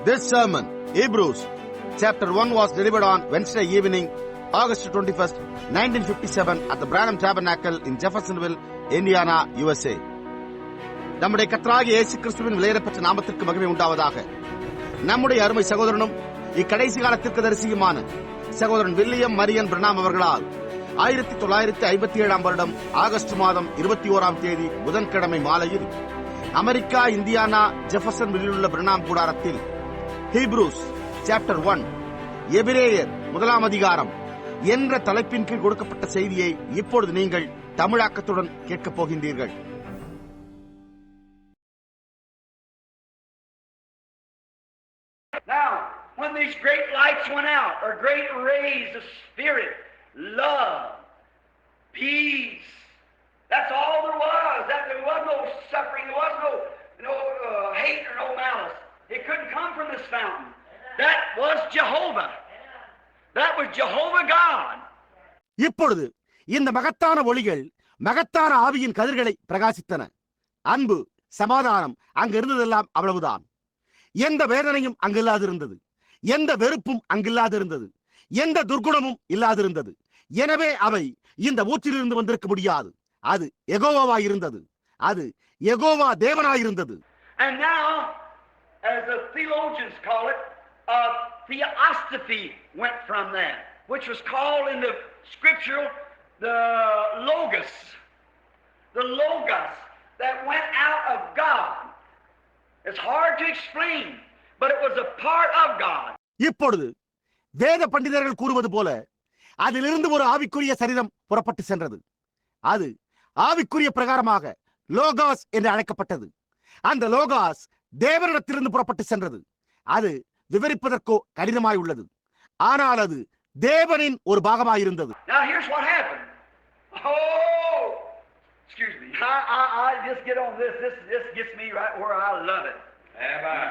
This sermon, Hebrews, chapter 1, was delivered on Wednesday evening, August 21st, 1957 at the Branham Tabernacle in Jeffersonville, Indiana, USA. நம்முடைய கர்த்தராகிய இயேசு கிறிஸ்துவின் விலையேறப்பட்ட நாமத்திற்கு மகிமை உண்டாவதாக. நம்முடைய அருமை சகோதரனும் இக்கடைசி கால தீர்க்கதரிசியுமான சகோதரன் வில்லியம் மரியன் பிரணாம் அவர்களால் 1957 வருடம் ஆகஸ்ட் மாதம் 21ஆம் தேதி புதன்கிழமை மாலையில் அமெரிக்கா இந்தியானா ஜெஃபர்சன்வில்லில் உள்ள பிரணாம் கூடாரத்தில் ஹீப்ரூஸ் சாப்டர் 1 எபிரேயர் 1ஆம் அதிகாரம் என்ற தலைப்பின் கீழ் கொடுக்கப்பட்ட செய்தியை இப்பொழுது நீங்கள் தமிழாக்கத்துடன் கேட்கப் போகின்றீர்கள். Now, when these great lights went out, or great rays of spirit, love, peace, that's all there was. That there was no suffering, there was no hate or no malice. It couldn't come from this fountain. That was Jehovah. That was Jehovah God. இப்பொழுது இந்த மகத்தான ஒளிகள் மகத்தான ஆவியின் கதிர்களை பிரகாசித்தன. அன்பு, சமாதானம் அங்கு இருந்ததெல்லாம் அவ்வளவுதான். எந்த வேதனையும் அங்கில்லாதிருந்தது, எந்த வெறுப்பும் அங்கில்லாதிருந்தது, எந்த துர்குணமும் இல்லாதிருந்தது. எனவே அவை இந்த ஊற்றிலிருந்து வந்திருக்க முடியாது. அது யெகோவாயிருந்தது. அது Jehovah தேவனாயிருந்தது. And now, as the theologians call it, a theophany went from that, which was called in the scripture the Logos. The Logos that went out of God. It's hard to explain, but it was a part of God. இப்பொழுது வேத பண்டிதர்கள் கூறுவது போல அதிலிருந்து ஒரு ஆவிக்குரிய சரீரம் புறப்பட்டு சென்றது. அது ஆவிக்குரிய பிரகாரமாக லோகாஸ் என்று அழைக்கப்பட்டது. அந்த லோகாஸ் தேவனிடத்திலிருந்து புறப்பட்டு சென்றது. அது விவரிப்பதற்கோ கடினமாய் உள்ளது. ஆனால் அது தேவனின் ஒரு பாகமாயிருந்தது. Now here's what happened. Oh, excuse me. I just get on this. This gets me right where I love it. Amen.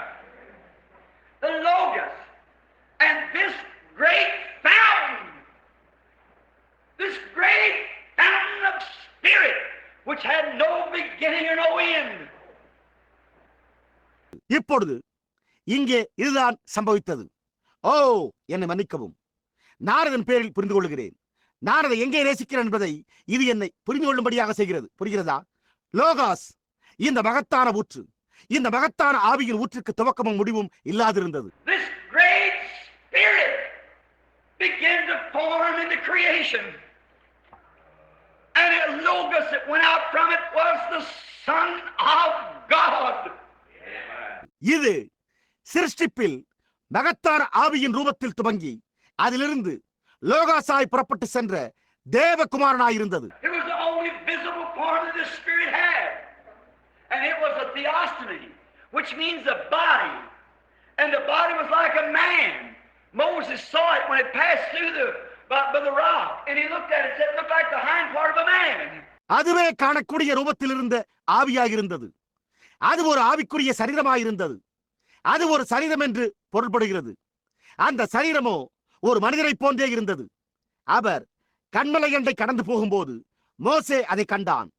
The Logos and this great fountain, this great fountain of spirit, which had no beginning or no end. இப்பொழுது இங்கே இதுதான் சம்பவித்தது. ஓ, என்னை மன்னிக்கவும். நான் அதன் பேரில் புரிந்து கொள்கிறேன். நான் அதை எங்கே நேசிக்கிறேன் என்பதை இது என்னை புரிந்து கொள்ளும்படியாக செய்கிறது. புரிகிறதா? லோகாஸ், இந்த மகத்தான ஊற்று, இந்த மகத்தான ஆவியின் ஊற்றுக்கு துவக்கமும் முடிவும் இல்லாதிருந்தது. This great spirit began to form into creation. And a logos that went out from it was the Son of God. இது சிருஷ்டிப்பில் மகத்தான ஆவியின் ரூபத்தில் துவங்கி அதிலிருந்து லோகாசாய் புறப்பட்டு சென்ற தேவகுமாரனாயிருந்தது. It was the only visible form that the Spirit had. And it was a theophany, which means a body. And the body was like a man. Moses saw it when it passed through the rock. And he looked at it and said it looked like the hind part of a man. அதுவே காணக்கூடிய ரூபத்தில் இருந்த ஆவியாயிருந்தது. அது ஒரு ஆவிக்குரிய சரீரமாயிருந்தது. அது ஒரு சரீரம் என்று பொருள்படுகிறது. அந்த சரீரமோ ஒரு மனிதரை போன்றே இருந்தது. அவர் கண்மலையண்டை கடந்து போகும்போது மோசே அதை கண்டான்.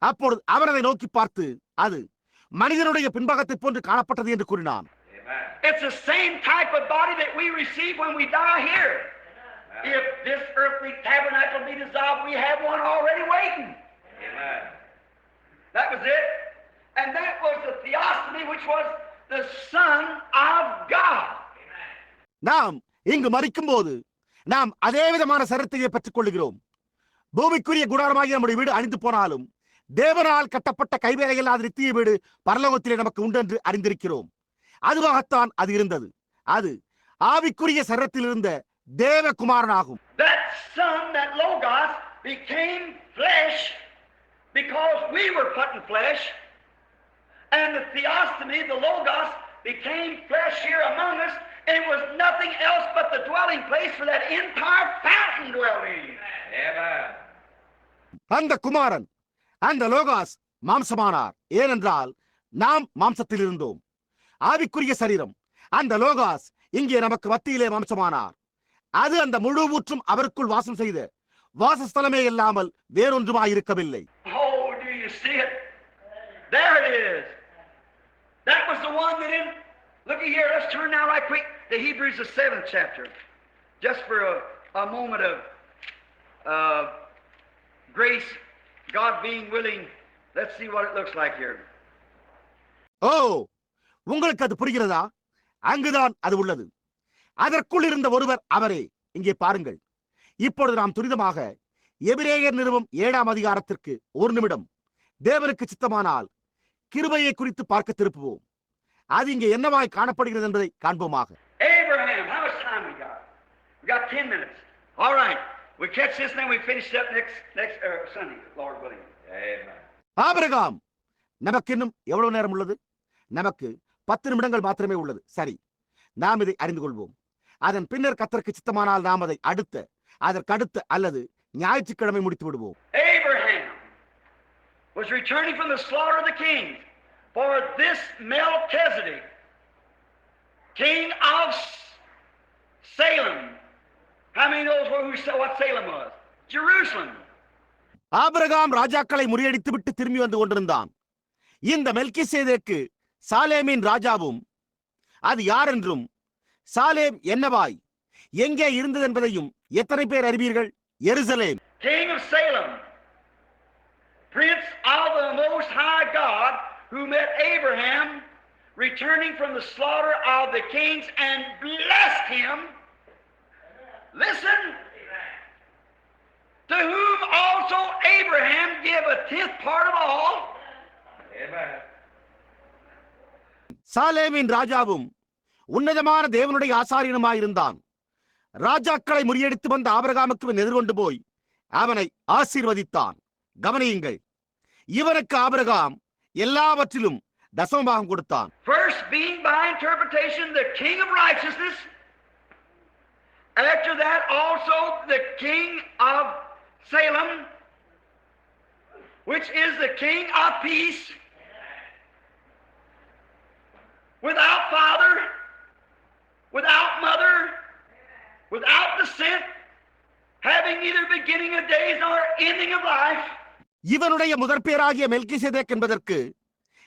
அப்பொழுது அவர் அதை நோக்கி பார்த்து அது மனிதனுடைய பின்பகத்தை போன்று காணப்பட்டது என்று கூறினான். It's the same type of body that we receive when we die here. If this earthly tabernacle be dissolved, we have one already waiting. Amen. That was it. And that was the theophany, which was the Son of God. நாம் இங்கு மரிக்கும் போது நாம் அதே விதமான சரீரத்தையே பெற்றுக் கொள்கிறோம். பூமிக்குரிய குடாரமாகிய நம்முடைய வீடு அழிந்து போனாலும் தேவனால் கட்டப்பட்ட கைவேலையில்லாத நித்திய வீடு பரலோகத்திலே நமக்கு உண்டென்று அறிந்திருக்கிறோம். அதுவாகத்தான் அது இருந்தது. அது ஆவிக்குரிய சரீரத்தில் இருந்த தேவகுமாரனாகும். That Son, that Logos, became flesh because we were put in flesh. And the theophany, the Logos, became flesh here among us. And it was nothing else but the dwelling place for that entire fountain dwelling. Amen. அந்த குமாரன், அந்த லோகாஸ் மாம்சமானார். ஏனென்றால் நாம் மாம்சத்தில் இருந்தோம். ஆவிக்குரிய சரீரம் அந்த லோகாஸ் இங்கே நமக்கு மத்தியிலே மாம்சமானார். அது அந்த முழு ஊற்றும் அவருக்குள் வாசம் செய்த வாசஸ்தலமே இல்லாமல் வேறொன்றுமாயிருக்கவில்லை. Oh, do you see it? There it is. That was the one that in Looky here, let's turn now right quick to Hebrews, the 7th chapter. Just for a moment of grace, God being willing. Let's see what it looks like here. ஓ, உங்களுக்கு அது புரிகிறதா? அங்குதான் அது உள்ளது. அதற்குள் இருந்த ஒருவர் அவரே. இங்கே பாருங்கள். இப்பொழுது நாம் துரிதமாக எபிரேயர் நிருபம் 7ஆம் அதிகாரத்திற்கு ஒரு நிமிடம் தேவனுக்கு சித்தமானால் கிருபையை குறித்து பார்க்க திருப்புவோம். அது இங்கே என்னவாய் காணப்படுகிறது என்பதை காண்போமாக. Abraham, how much time we got? We got 10 minutes. All right. We catch this, then we finish up next Sunday, Lord willing. Amen. Abraham, நமக்கு இன்னும் எவ்வளவு நேரம் உள்ளது? நமக்கு 10 நிமிடங்கள் மாத்திரமே உள்ளது. சரி, நாம் இதை அறிந்து கொள்வோம். அதன் பின்னர் கர்த்தருக்கு சித்தமானால் நாம் அதை அதற்கடுத்த அல்லது ஞாயிற்றுக்கிழமை முடித்து விடுவோம். Abraham was returning from the slaughter of the kings, for this Melchizedek, king of Salem. How many knows what Salem was? Jerusalem. Abraham ராஜாக்களை முறியடித்து விட்டு திரும்பி வந்து கொண்டிருந்தான். இந்த மெல்கிசேதேக்கு சாலேமின் ராஜாவும், அது யார் என்றும் சாலேம் என்னவாய் எங்கே இருந்தது என்பதையும் எத்தனை பேர் அறிவீர்கள்? எருசலேம். King of Salem, prince of the most high God, who met Abraham returning from the slaughter of the kings and blessed him. Listen, to whom also Abraham gave a 10th part of all. Amen. சாலேமின் ராஜாவும் உன்னதமான தேவனுடைய ஆசாரியனுமாயிருந்தான். ராஜாக்களை முறியடித்து வந்த ஆபிரகாமுக்கு எதிர்கொண்டு போய் அவனை ஆசீர்வதித்தான். கவனியுங்கள், இவனுக்கு ஆபிரகாம் எல்லாவற்றிலும் தசமபாகம் கொடுத்தான். First being by interpretation the king of righteousness, after that also the king of Salem, which is the king of peace, without father, without mother, without descent, having neither beginning of days nor ending of life. இவனுடைய முதற்பேராகிய மெல்கிசேதேக் என்பதற்கு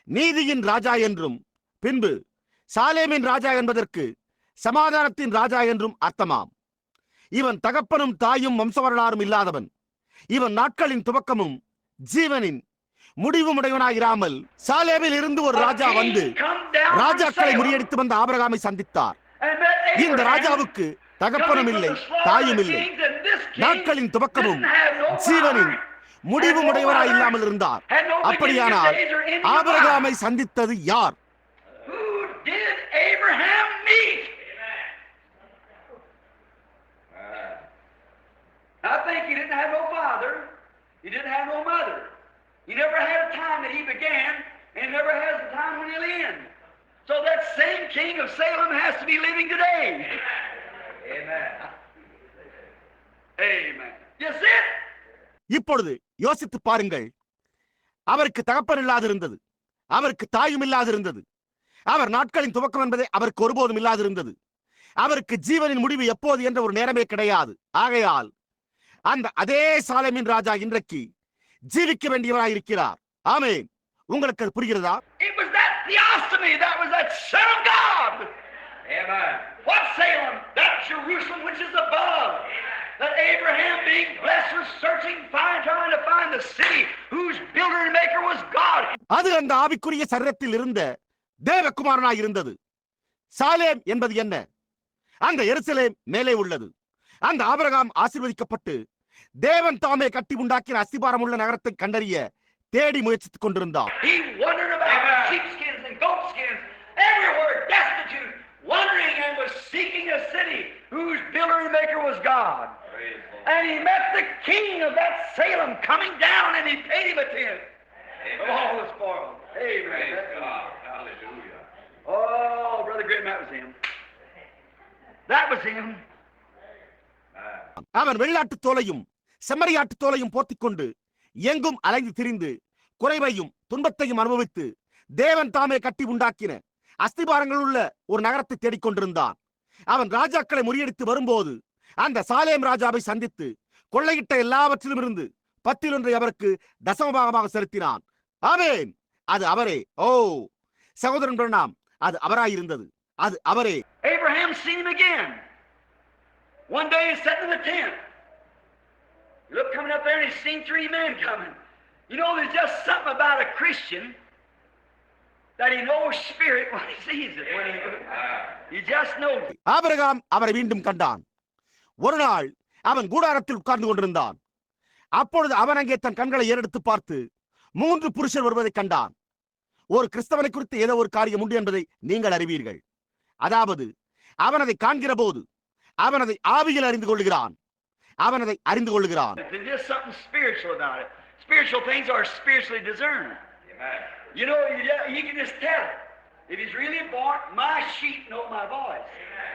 நீதியின் ராஜா என்றும், பின்பு சாலேமின் ராஜா என்பதற்கு சமாதானத்தின் ராஜா என்றும் அர்த்தமாம். இவன் தகப்பனும் தாயும் வம்சவரலாறும் இல்லாதவன். இவன் நாட்களின் துவக்கமும் ஜீவனின் முடிவும் உடையவனாயிராமல் சாலேமில் இருந்து ஒரு ராஜா வந்து ராஜாக்களை முறியடித்து வந்த ஆபிரகாமை சந்தித்தார். இந்த ராஜாவுக்கு தகப்பனும் இல்லை, தாயும் இல்லை. நாட்களின் துவக்கமும் ஜீவனின் முடிவும் உடையவராய் இல்லாமல் இருந்தார். அப்படியானால் ஆபிரகாமை சந்தித்தது யார்? Who did Abraham meet? I think he didn't have no father. He didn't have no mother. He never had a time that he began, and he never has a time when he'll end. So that same king of Salem has to be living today. Amen. Amen. You see it? இப்பொழுது யோசித்து பாருங்கள். அவருக்கு தகப்பன் இல்லாதிருந்தது, அவருக்கு தாயும் இல்லாதிருந்தது. அவர் நாட்களின் துவக்கம் என்பதை அவருக்கு ஒருபோதும் இல்லாதிருந்தது. அவருக்கு ஜீவனின் முடிவு எப்போது என்ற ஒரு நேரமே கிடையாது. ஆகையால் அந்த அதே சாலேமின் ராஜா இன்றைக்கு ஜீவிக்க வேண்டியவராய் இருக்கிறார். ஆமென். உங்களுக்கு அது புரிகிறதா? It was that theophany, that was that Son of God. Amen. What Salem? That Jerusalem which is above. That Abraham being blessed was searching, trying to find the city whose builder and maker was God. அது அந்த ஆவிக்குரிய சரீரத்தில் இருந்த தேவகுமாரனாய் இருந்தது. சாலேம் என்பது என்ன? அந்த எருசலேம் மேலே உள்ளது. அந்த ஆபிரகாம் ஆசீர்வதிக்கப்பட்டு தேவன் தாமே கட்டி உண்டாக்கின அஸ்திபாரம் உள்ள நகரத்தை கண்டறிய தேடி முயற்சித்துக் கொண்டிருந்தார். He wandered about sheepskins and goatskins, everywhere destitute, wandering and was seeking a city whose builder and maker was God. And he met the king of that Salem coming down, and he paid him a tenth of all the spoil. Amen. God. Hallelujah. Oh, Brother Graham, that was him. That was him. அவன் வெள்ளாட்டு தோலையும் செம்மறியாட்டு தோலையும் போர்த்திக் கொண்டு எங்கும் அலைந்து திரிந்து குறைவையும் துன்பத்தையும் அனுபவித்து தேவன் தாமே கட்டி உண்டாக்கின அஸ்திபாரங்கள் உள்ள ஒரு நகரத்தை தேடிக்கொண்டிருந்தான். அவன் ராஜாக்களை முறியடித்து வரும்போது அந்த சாலேம் ராஜாவை சந்தித்து கொள்ளையிட்ட எல்லாவற்றிலும் இருந்து 10 அவருக்கு தசமபாகமாக செலுத்தினான். ஆமென். அது அவரே. ஓ சகோதரன் பிரணாம், அது அவராயிருந்தது. அது அவரே. Abraham seen him again. One day he's sitting in the tent. You look coming up there and he's seen three men coming. You know, there's just something about a Christian that he knows spirit when he sees it. He just knows it. Abraham அவரை மீண்டும் கண்டான். ஒரு நாள் அவன் கூடாரத்தில் உட்கார்ந்து கொண்டிருந்தான். அப்பொழுது அவன் அங்கே தன் கண்களை ஏறெடுத்து பார்த்து 3 புருஷர் வருவதை கண்டான். ஒரு கிறிஸ்தவனை குறித்து ஏதோ ஒரு காரியம் உண்டு என்பதை நீங்கள் அறிவீர்கள். அதாவது அவன் அதை காண்கிற போது அவன் அதை ஆவியில் அறிந்து கொள்கிறான். அவன் அதை அறிந்து கொள்கிறான். There's just something spiritual about it. Spiritual things are spiritually discerned. You know, you can just tell it. If he's really born, my sheep know my voice.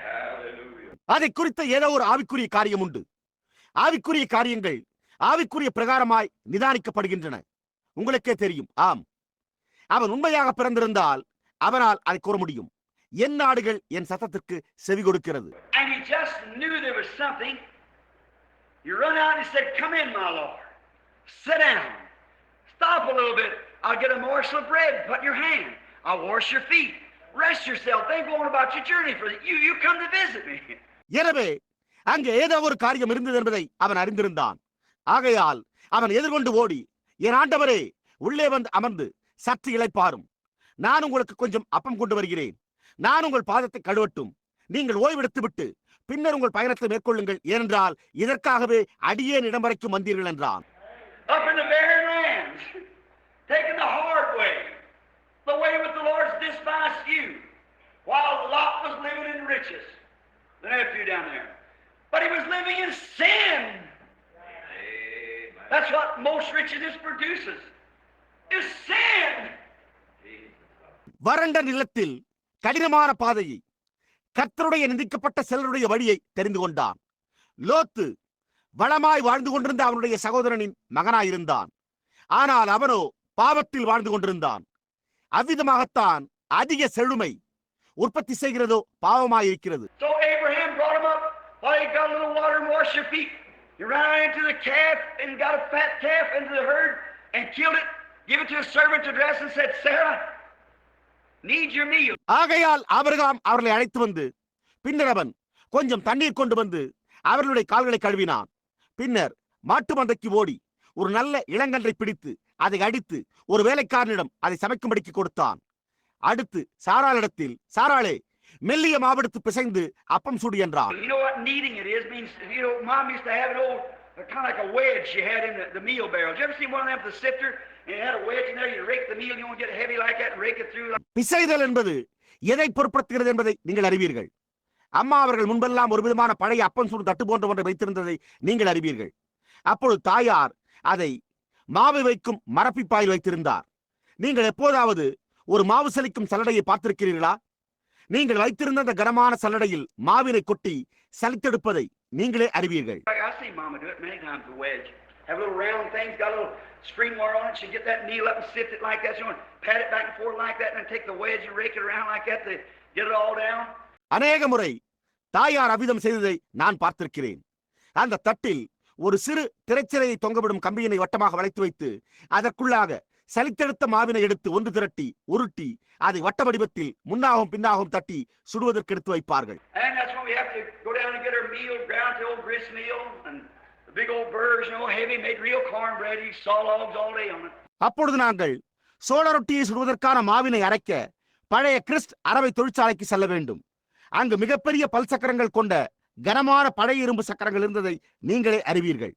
Hallelujah. அதை குறித்த ஏதோ ஒரு ஆவிக்குரிய காரியம் உண்டு. ஆவிக்குரிய காரியங்கள் ஆவிக்குரிய பிரகாரமாய் நிதானிக்கப்படுகின்றன. உங்களுக்கே தெரியும். ஆம், அவன் உண்மையாக பிறந்திருந்தால் அவனால் அதை கூற முடியும். என் நாடுகள் என் சத்தத்திற்கு செவி கொடுக்கிறது. And he just knew there was something. He run out and he said, "Come in, my Lord. Sit down. Stop a little bit. I'll get a morsel of bread. Put in your hand. I'll wash your feet. Rest yourself. Think on about your journey for you come to visit me." எனவே அங்கே ஏதோ ஒரு காரியம் இருந்தது என்பதை அவன் அறிந்திருந்தான். ஆகையால் அவன் எதிர்கொண்டு ஓடி, என் ஆண்டவரே, உள்ளே வந்து அமர்ந்து சற்று இளைப்பாரும். நான் உங்களுக்கு கொஞ்சம் அப்பம் கொண்டு வருகிறேன். நான் உங்கள் பாதத்தை கழுவட்டும். நீங்கள் ஓய்வெடுத்து விட்டு பின்னர் உங்கள் பயணத்தை மேற்கொள்ளுங்கள். ஏனென்றால் இதற்காகவே அடியேன் இடம் வரைக்கும் வந்தீர்கள் என்றான். Up in the barren lands, taking the hard way, the way with the Lord's despised few, while Lot was living in riches, the nephew down there. But he was living in sin. That's what most richness produces, is sin. வறண்ட நிலத்தில் கடினமான பாதையை, கர்த்தருடைய நிந்திக்கப்பட்ட சிலருடைய வழியை தெரிந்து கொண்டான். லோத்து வளமாய் வாழ்ந்து கொண்டிருந்த அவனுடைய சகோதரனின் மகனாயிருந்தான். ஆனால் அவனோ பாவத்தில் வாழ்ந்து கொண்டிருந்தான். அவ்விதமாகத்தான் அதிக செழுமை உற்பத்தி செய்கிறதோ பாவமாயிருக்கிறது. So Abraham brought him up while he got a little water and washed your feet. He ran into the calf and got a fat calf into the herd and killed it, gave it to a servant to dress and said, "Sarah, need your meal." ஆகையால் Abraham அவர்களை அழைத்து வந்து பின்னர் அவன் கொஞ்சம் தண்ணீர் கொண்டு வந்து அவர்களுடைய கால்களை கழுவினான். பின்னர் மாட்டு மந்தைக்கு ஓடி ஒரு நல்ல இளங்கன்றை பிடித்து அதை அடித்து ஒரு வேலைக்காரனிடம் அதை சமைக்கும்படிக்கு கொடுத்தான். அடுத்து சாராளிடத்தில், "சாராளே, மெல்லிய மாவெடுத்து பிசைந்து அப்பம் சுடு" என்றான். You know what kneading it is? Means, you know, Mom used to have an old, kind of like a wedge she had in the meal barrel. Did you ever see one of them with a sifter? And it had a wedge in there. You rake the meal, you don't get heavy like that, and rake it through. பிசைதல் என்பது எதை பொருட்படுத்துகிறது என்பதை நீங்கள் அறிவீர்கள். அம்மா அவர்கள் முன்பெல்லாம் ஒரு விதமான பழைய அப்பம் சுடும் தட்டு போன்ற ஒன்றை வைத்திருந்ததை நீங்கள் அறிவீர்கள். அப்பொழுது தாயார் அதை மாவு வைக்கும் மரப்பிப்பாயில் வைத்திருந்தார். நீங்கள் எப்போதாவது ஒரு மாவு சலிக்கும் சல்லடையை பார்த்திருக்கிறீர்களா? நீங்கள் வைத்திருந்த அந்த கனமான சல்லடையில் மாவினை கொட்டி சலித்தெடுப்பதை நீங்களே அறிவீர்கள். I see Mama do it many times. The wedge have little round things, got a little screen wire on it. She get that meal up and sift it like that. She want pat it back and forth like that, and then take the wedge and rake it around like that to get it all down. அநேக முறை தாயார் அவ்விதம் செய்ததை நான் பார்த்திருக்கிறேன். அந்த தட்டில் ஒரு சிறு திரைச்சிலையை தொங்கவிடும் கம்பியினை வட்டமாக வளைத்து வைத்து அதற்குள்ளாக சலித்தெடுத்த மாவினை எடுத்து ஒன்று திரட்டி உருட்டி அதை வட்ட வடிவத்தில் முன்னாகவும் பின்னாகவும் தட்டி சுடுவதற்கு எடுத்து வைப்பார்கள். And that's when we have to go down and get our meal, ground to old grist meal, and the big old burrs, you know, heavy, made real cornbread. You saw logs all day on it. அப்பொழுது நாங்கள் சோள ரொட்டியை சுடுவதற்கான மாவினை அரைக்க பழைய Christ அரவை தொழிற்சாலைக்கு செல்ல வேண்டும். அங்கு மிகப்பெரிய பல் சக்கரங்கள் கொண்ட கனமான பழைய இரும்பு சக்கரங்கள் இருந்ததை நீங்களே அறிவீர்கள்.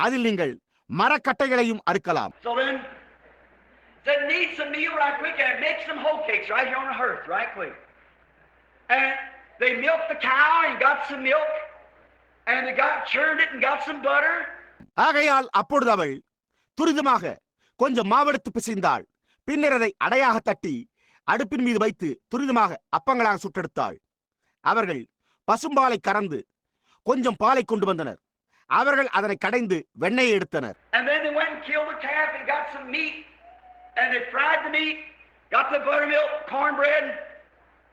அதில் நீங்கள் மரக்கட்டைகளையும் அறுக்கலாம். So then, they need some meal right quick and make some hoe cakes right here on the hearth right quick. And they milked the cow and got some milk, and they churned it and got some butter. ஆகையால் அப்பொழுது அவள் துரிதமாக கொஞ்சம் மாவெடுத்து பிசைந்தாள். பின்னர் அதை அடையாக தட்டி அடுப்பின் மீது வைத்து துரிதமாக அப்பங்களாக சுட்டெடுத்தாள். அவர்கள் பசும்பாலை கறந்து கொஞ்சம் பாலை கொண்டு வந்தனர். அவர்கள் அதனை கடைந்து வெண்ணெயை எடுத்தனர். And then they went and killed the calf and got some meat, and they fried the meat, got the buttermilk, cornbread, and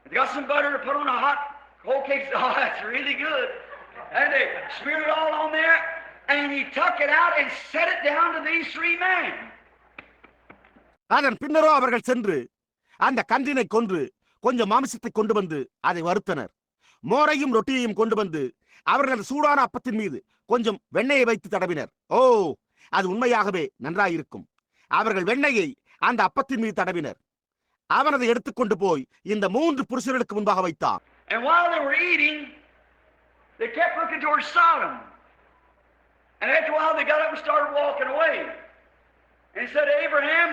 they got some butter to put on a hot whole cake. Oh, that's really good. And they smeared it all on there, and he took it out and set it down to these three men. அதன் பின்னரோ அவர்கள் சென்று அந்த கன்றினை கொன்று கொஞ்சம் மாமிசத்தை கொண்டு வந்து அதை வறுத்தனர். மோரையும் ரொட்டியையும் கொண்டு வந்து அவர்கள் சூடான அப்பத்தின் மீது கொஞ்சம் வெண்ணெயை வைத்து தடவினர். ஓ, அது உண்மையாகவே நன்றாயிருக்கும். அவர்கள் வெண்ணெயை அந்த அப்பத்தின் மீது தடவினர். அவன் அதை எடுத்துக்கொண்டு போய் இந்த 3 புருஷர்களுக்கு முன்பாக வைத்தான். And while they were eating, they kept looking towards Sodom. And after a while, they got up and started walking away. And he said to Abraham,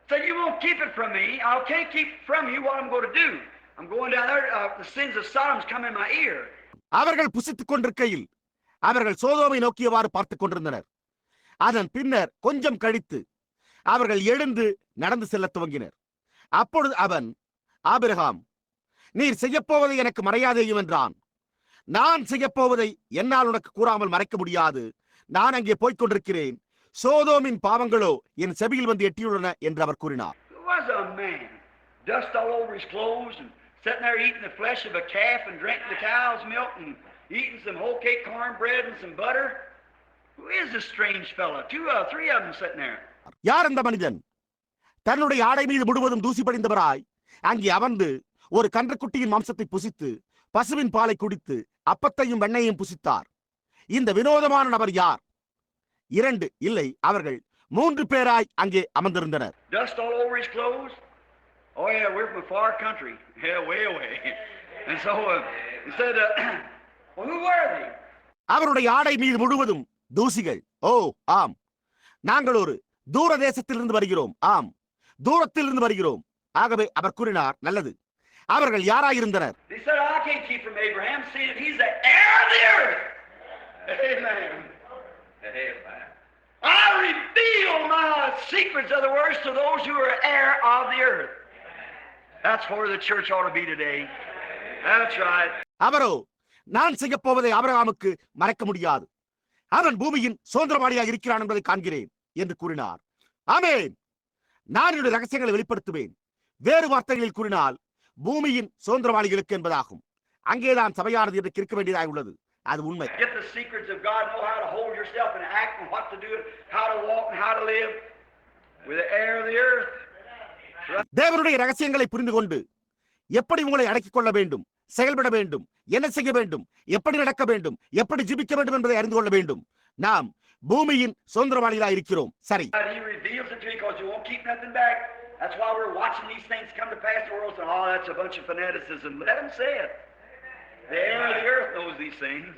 said, you won't keep it from me. I can't keep from you what I'm going to do. I'm going down there. The sins of Sodom's come in my ear. அவர்கள் புசித்துக் கொண்டிருக்கையில் அவர்கள் சோதோமை நோக்கியவாறு பார்த்துக் கொண்டிருந்தனர். அதன் பின்னர் கொஞ்சம் கழித்து அவர்கள் எழுந்து நடந்து செல்ல துவங்கினர். அப்பொழுது அவன், ஆபிரகாம், நீர் செய்யப்போவதை எனக்கு மறையாதேயும் என்றான். நான் செய்யப்போவதை என்னால் உனக்கு கூறாமல் மறைக்க முடியாது. நான் அங்கே போய்க் கொண்டிருக்கிறேன். சோதோமின் பாவங்களோ என் செவியில் வந்து எட்டியுள்ளன என்று அவர் கூறினார். Dust all over his clothes and sitting there eating the flesh of a calf and drinking the cow's milk and eating some whole cake cornbread and some butter. Who is this strange fellow? 3 of them sitting there. யார் அந்த மனிதன்? தன்னுடைய ஆடை மீது முழுவதும் தூசி படிந்தவராய் அங்கே அமர்ந்து ஒரு கன்றுக்குட்டியின் மாம்சத்தை புசித்து பசுவின் பாலை குடித்து அப்பத்தையும் வெண்ணையும் புசித்தார். இந்த வினோதமான நபர் யார்? 2 இல்லை, அவர்கள் 3 பேராய் அங்கே அமர்ந்திருந்தனர். Dust all over his clothes. Oh yeah, we're from a far country. Yeah, way away. And so he said, well, who were they? அவருடைய ஆடை மீது முழுவதும் தூசிகள். ஓ ஆம், நாங்கள் ஒரு தூர தேசத்திலிருந்து வருகிறோம். ஆம், தூரத்திலிருந்து வருகிறோம். ஆகவே அவர் கூறினார், நல்லது. அவர்கள் யாராயிருந்தனர்? He said, I can't keep from Abraham, seeing that he's the heir of the earth. Amen. Amen. I reveal my secrets of the words to those who are heir of the earth. That's where the church ought to be today. That's right. அவரோ, நான் செய்ய போவதை ஆபிரகாமுக்கு மறைக்க முடியாது. அவன் பூமியின் சுதந்திரவாளியாக இருக்கிறான் என்பதை காண்கிறேன் என்று கூறினார். ஆமென். நான் என்னுடைய ரகசியங்களை வெளிப்படுத்துவேன். வேறு வார்த்தைகளில் கூறினால் பூமியின் சுதந்திரவாளிகளுக்கு என்பதாகும். அங்கேதான் சபையானது என்று இருக்க வேண்டியதாக உள்ளது. அது உண்மை. Get the secrets of God, know how to hold yourself and act and what to do, how to walk and how to live with the heir of the earth. தேவனுடைய ரகசியங்களை புரிந்து கொண்டு எப்படி உங்களை அடக்கிக் கொள்ள வேண்டும், செயல்பட வேண்டும், என்ன செய்ய வேண்டும், எப்படி நடக்க வேண்டும், எப்படி ஜீவிக்க வேண்டும் என்பதை அறிந்து கொள்ள வேண்டும். நாம் பூமியின் சுதந்திரவாளிகளாக இருக்கிறோம். சரி. He reveals it to you because you won't keep nothing back. That's why we're watching these things come to pass in the world. Oh, that's a bunch of fanaticism. Let them say it. The heir of the earth knows these things.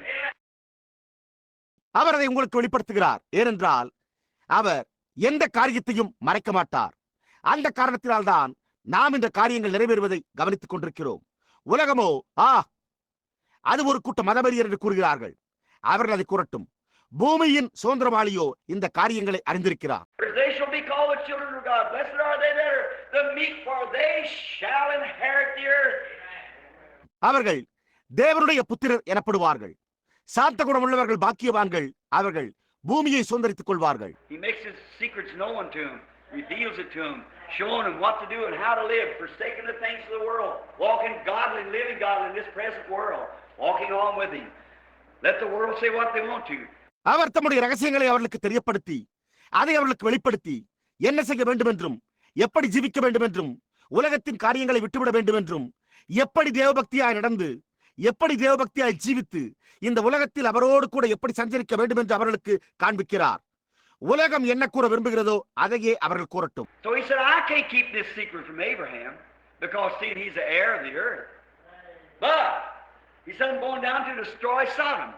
அவர் அதை உங்களுக்கு வெளிப்படுத்துகிறார். ஏனென்றால் அவர் எந்த காரியத்தையும் மறைக்க மாட்டார். அந்த காரணத்தினால்தான் நாம் இந்த காரியங்கள் நிறைவேறுவதை கவனித்துக் கொண்டிருக்கிறோம். உலகமோ அது ஒரு கூட்ட மதவெறியர் என்று கூறுகிறார்கள். அவர்கள் அதை கூறட்டும். பூமியின் சுதந்திரவாளியோ இந்த காரியங்களை அறிந்திருக்கிறார். அவர்கள் தேவனுடைய புத்திரர் எனப்படுவார்கள். சாந்த குணம் உள்ளவர்கள் பாக்கியவான்கள். அவர்கள் பூமியை சுதந்திரித்துக் கொள்வார்கள். Reveals it to them, showing them what to do and how to live, forsaking the things of the world, walking godly, living godly in this present world, walking on with him. Let the world say what they want to. அவர் தம்முடைய ரகசியங்களை அவர்களுக்கு தெரியப்படுத்தி அதை அவர்களுக்கு வெளிப்படுத்தி என்ன செய்ய வேண்டும் என்றும் எப்படி ஜீவிக்க வேண்டும் என்றும் உலகத்தின் காரியங்களை விட்டுவிட வேண்டும் என்றும் எப்படி தேவபக்தியாய் நடந்து எப்படி தேவபக்தியாய் ஜீவித்து இந்த உலகத்தில் அவரோடு கூட எப்படி சஞ்சரிக்க வேண்டும் என்று அவர்களுக்கு காண்பிக்கிறார். உலகம் என்ன கூற விரும்புகிறதோ அதையே அவர்கள் கூறட்டும். So he said, I can't keep this secret from Abraham because see he's the heir of the earth. But he said, I'm going down to destroy Sodom.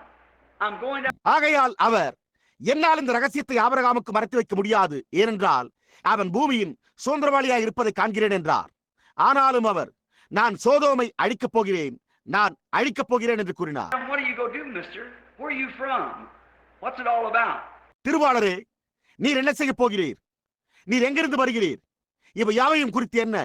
I'm going down. ஆகையால் அவர் என்னால் இந்த ரகசியத்தை ஆபிரகாமுக்கு மறைத்து வைக்க முடியாது, ஏனென்றால் அவன் பூமியின் சுதந்திரவாளியாக இருப்பதை காண்கிறேன் என்றார். ஆனாலும் அவர் நான் சோதோமை அழிக்கப் போகிறேன், நான் அழிக்கப் போகிறேன் என்று கூறினார். What are you going to do, mister? Where are you from? What's it all about? திருவாளரே, நீர் என்ன செய்ய போகிறீர்? நீர் எங்கிருந்து வருகிறீர்? இவை யாவையும் குறித்து என்ன?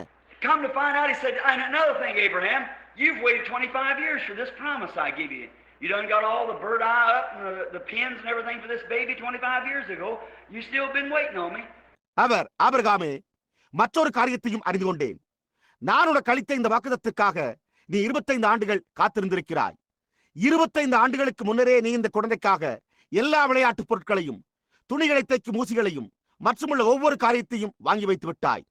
Come to find out, he said, and another thing, Abraham, you've waited 25 years for this promise I give you. You done got all the bird eye up and the pins and everything for this baby 25 years ago. You still been waiting on me. அவர், ஆபிரகாமே, மற்றொரு காரியத்தையும் அறிந்து கொண்டேன். நான் உனக்கு அளித்த இந்த வாக்குத்தத்தத்துக்காக நீ 25 ஆண்டுகள் காத்திருந்திருக்கிறாய். 25 ஆண்டுகளுக்கு முன்னரே நீ இந்த குழந்தைக்காக எல்லா விளையாட்டு பொருட்களையும் துணிகளை தைக்கும் ஊசிகளையும் மற்றுமுள்ள ஒவ்வொரு காரியத்தையும் வாங்கி வைத்து விட்டாய்.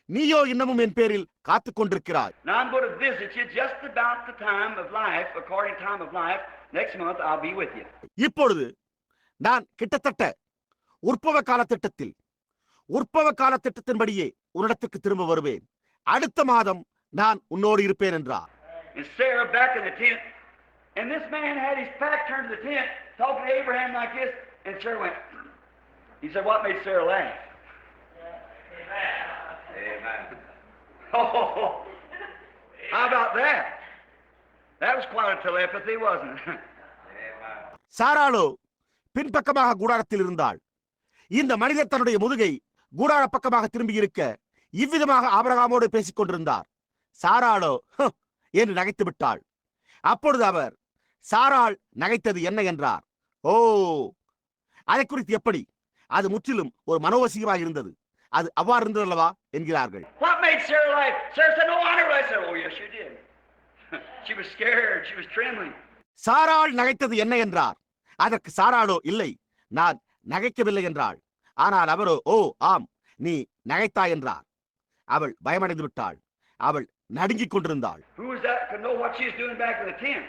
நீயோ இன்னமும் என் பேரில் காத்துக் கொண்டிருக்கிறாய். Now I'm going to visit you just about the time of life, according to time of life. Next month I'll be with you. இப்பொழுது நான் கிட்டத்தட்ட உற்பவ கால திட்டத்தின்படியே உன்னிடத்துக்கு திரும்ப வருவேன். அடுத்த மாதம் நான் உன்னோடு இருப்பேன் என்றார். And Sarah back in the tent, and this man had his back turned to the tent, talking to Abraham like this, and Sarah went. He said, "What made Sarah laugh?" Amen. Oh, how about that? That was quite a telepathy, wasn't it? சாராளோ பின்பக்கமாக கூடாரத்தில் இருந்தாள். இந்த மனிதர் தன்னுடைய முதுகை கூடார பக்கமாக திரும்பி இருக்க இவ்விதமாக ஆபிரகாமோடு பேசிக் கொண்டிருந்தார். சாராளோ என்று நகைத்து விட்டாள். அப்பொழுது அவர், சாராள் நகைத்தது என்ன என்றார். ஓ, அதை குறித்து எப்படி? அது முற்றிலும் ஒரு மனோவசியமாக இருந்தது. அது அவ்வாறு இருந்தது அல்லவா என்கிறார்கள். What made Sarah laugh? Sarah said, "No, I never." I said, "Oh, yes, you did." She was scared. She was trembling. சாராள் நகைத்தது என்ன என்றார். அதற்கு சாராளோ, இல்லை, நான் நகைக்கவில்லை என்றாள். ஆனால் அவரோ, ஓ ஆம், நீ நகைத்தாய் என்றார். அவள் பயமடைந்து விட்டாள். அவள் நடுங்கிக் கொண்டிருந்தாள். Who was that could know what she was doing back in the tent?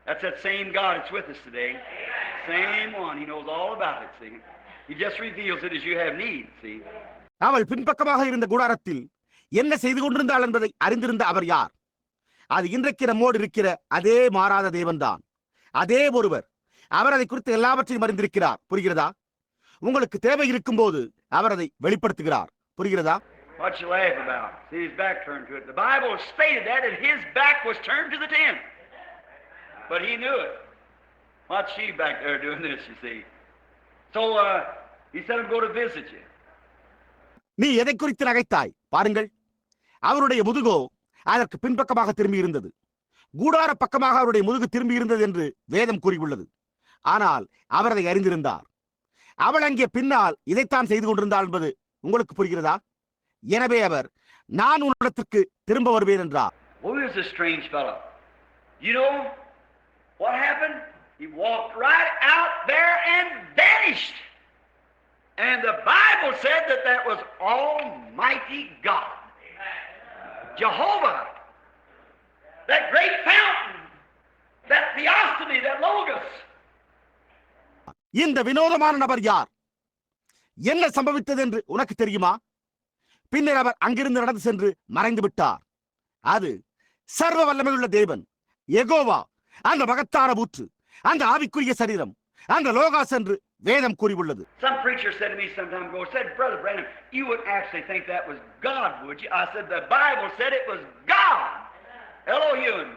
That's that same God that's with us today. Same one. He knows all about it, see. He just reveals it as you have need, see. அவள் பின்பக்கமாக இருந்த கூடாரத்தில் என்ன செய்து கொண்டிருந்தாள் என்பதை அறிந்திருந்த அவர் யார்? அது இன்றைக்கு நம்மோடு இருக்கிற அதே மாறாத தேவன்தான். அதே ஒருவர். அவர் அதை குறித்து எல்லாவற்றையும் அறிந்திருக்கிறார். புரிகிறதா? உங்களுக்கு தேவை இருக்கும் போது அவர் அதை வெளிப்படுத்துகிறார். புரிகிறதா? What you laugh about? See, his back turned to it. The Bible stated that his back was turned to the tent. But he knew it. What's she back there doing this, you see? So, he said, "I'm going to visit you." நீ எதை குறித்து நகைத்தாய்? பாருங்கள், அவருடைய முதுகோ அதற்கு பின்பக்கமாக திரும்பி இருந்தது. கூடார பக்கமாக அவருடைய முதுகு திரும்பி இருந்தது என்று வேதம் கூறியுள்ளது. ஆனால் அவர் அதை அறிந்திருந்தார். அவள் அங்கே பின்னால் இதைத்தான் செய்து கொண்டிருந்தாள் என்பது உங்களுக்கு புரிகிறதா? எனவே அவர், நான் உன்னிடத்திற்கு திரும்ப வருவேன் என்றார். Who is this strange fellow? You know what happened? He walked right out there and vanished. And the Bible said that was Almighty God. Jehovah. That great fountain. That theophany, that logos. இந்த வினோதமான நபர் யார்? என்ன சம்பவித்தது என்று உனக்கு தெரியுமா? பின்னர் அவர் அங்கிருந்து நடந்து சென்று மறைந்து விட்டார். அது சர்வ வல்லமையுள்ள தேவன், யெகோவா, அந்த மகத்தான ஊற்று, அந்த ஆவிக்குரிய சரீரம், அந்த லோகாஸ் என்று வேதம் கூறியுள்ளது. Some preacher said to me some time ago, said, "Brother Branham, you wouldn't actually think that was God, would you?" I said, "The Bible said it was God, Elohim,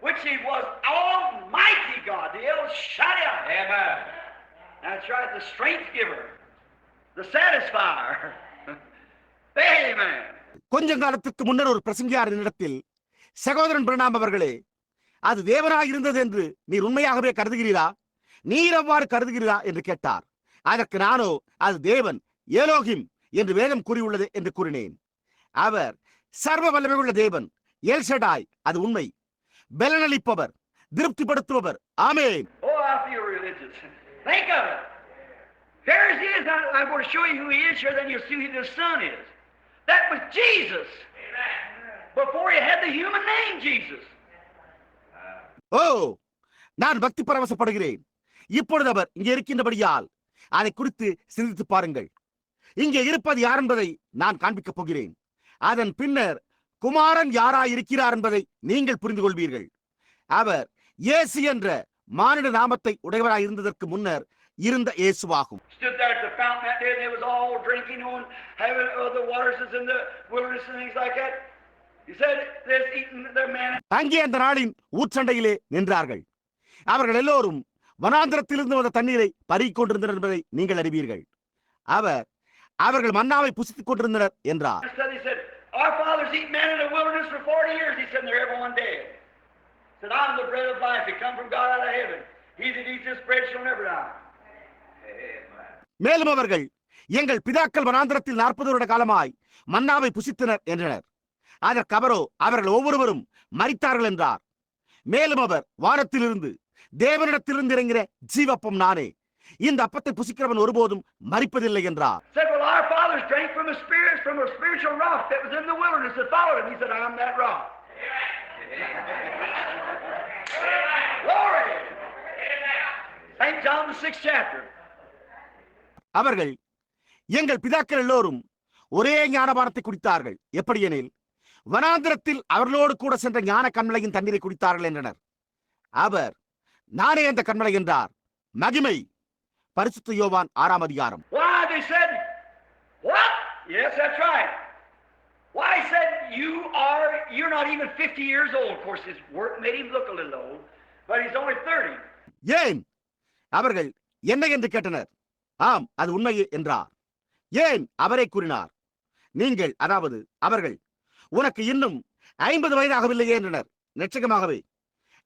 which he was Almighty God, the El Shaddai." Amen. That's right, the strength giver, the satisfier. Amen. கொஞ்ச காலத்துக்கு முன்னர் ஒரு பிரசங்கியார் என்னிடத்தில், சகோதரன் பிரணாம் அவர்களே, அது தேவனாக இருந்தது என்று நீர் உண்மையாகவே கருதுகிறீரா? நீர் அவ்வாறு கருதுகிறீரா என்று கேட்டார். அதற்கு நானோ, அது தேவன், எலோகிம் என்று வேதம் கூறியுள்ளது என்று கூறினேன். அவர் சர்வ வல்லமையுள்ள தேவன், எல் ஷடாய், அது உண்மை, பலனளிப்பவர், திருப்திப்படுத்துபவர். ஆமென். Oh, I feel religious. Think of it. Here he is. I'm going to show you who he is here, then you'll see who the Son is. That was Jesus. Before he had the human name Jesus. ஓ, நான் பக்தி பரவசப்படுகிறேன். இப்பொழுது அவர் இங்கே இருக்கின்றபடியால் அதை குறித்து சிந்தித்து பாருங்கள். இங்கே இருப்பது யார் என்பதை நான் காண்பிக்கப் போகிறேன். அதன் பின்னர் குமாரன் யாராய் இருக்கிறார் என்பதை நீங்கள் புரிந்து கொள்வீர்கள். அவர் இயேசு என்ற மானிட நாமத்தை உடையவராய் இருந்ததற்கு முன்னர் இருந்த இயேசுவாகும். Stood there at the fountain that day and they was all drinking on having the waters is in the wilderness and things like that. He said there's eating their man. அங்கே அந்த நாளின் ஊற்றண்டையிலே நின்றார்கள். அவர்கள் எல்லோரும் வனாந்திரத்திலிருந்து வந்த தண்ணீரை பருகிக் கொண்டிருந்தனர் என்பதை நீங்கள் அறிவீர்கள். அவர்கள் மன்னாவை புசித்துக் கொண்டிருந்தனர் என்றார். He said, "Our fathers eat manna in the wilderness for 40 years." He said, "They're everyone dead." He said, "I'm the bread of life. It come from God out of heaven. He that eats this bread shall never die." மேலும் அவர்கள், எங்கள் பிதாக்கள் வனாந்திரத்தில் 40 வருட காலமாய் மன்னாவை புசித்தனர் என்றனர். அதற்கு அவரோ, அவர்கள் ஒவ்வொருவரும் மரித்தார்கள் என்றார். மேலும் அவர், வானத்திலிருந்து தேவனிடத்திலிருந்து இறங்கிற ஜீவப்பம் நானே, இந்த அப்பத்தை புசிக்கிறவன் ஒருபோதும் மரிப்பதில்லை என்றார். fathers drank from a spiritual rock that was in the wilderness that followed him. He said, I'm that rock. Glory! St. John the 6th chapter. அவர்கள் எங்கள் பிதாக்கள் எல்லோரும் ஒரே ஞானபானத்தை குடித்தார்கள், எப்படியெனில் வனாந்திரத்தில் அவர்களோடு கூட சென்ற ஞான கண்மலையின் தண்ணீரை குடித்தார்கள் என்றனர். அவர் நானே அந்த கண்மலை என்றார். மகிமை பரிசுத்த யோவான் 6ஆம் அதிகாரம். Why they said, what? Yes, that's right. Why he said, you're not even 50 years old. Of course, his work made him look a little old, but he's only 30. ஏன் அவர்கள் என்ன என்று கேட்டனர். ஆம், அது உண்மையே என்றார். ஏன் அவரை கூறினார். நீங்கள், அதாவது அவர்கள், உனக்கு இன்னும் 50 வயதாகவில்லையே என்றனர். நிச்சயமாகவே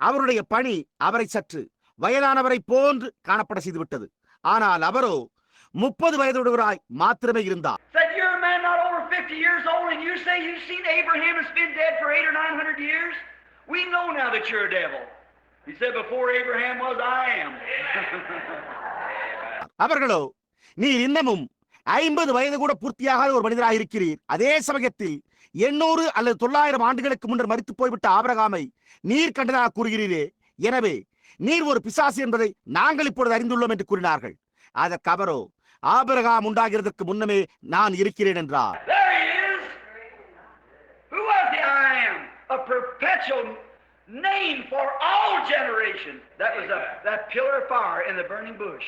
அவருடைய பணி அவரை சற்று வயதானவரை போன்று காணப்பட செய்துவிட்டது. ஆனால் அவரோ 30 வயதுடையவராய் மாத்திரமே இருந்தார். Said you're a man not over 50 years old, and you say you've seen Abraham has been dead for 800 or 900 years? We know now that you're a devil. He said, before Abraham was, I am. அவர்களோ, நீர் இன்னமும் 50 வயது கூட பூர்த்தியாகாத ஒரு மனிதராக இருக்கிறீர். அதே சமயத்தில் 800 அல்லது 900 ஆண்டுகளுக்கு முன்னர் மரித்து போய்விட்ட ஆபிரகாமை நீர் கண்டதாக கூறுகிறீரே. எனவே நீர் ஒரு பிசாசு என்பதை நாங்கள் இப்பொழுது அறிந்துள்ளோம் என்று கூறினார்கள். அதற்கு அவரோ, ஆபிரகாம் உண்டாகிறதற்கு முன்னமே நான் இருக்கிறேன் என்றார். There he is. Who was the I am? A perpetual name for all generations. That was that pillar of fire in the burning bush.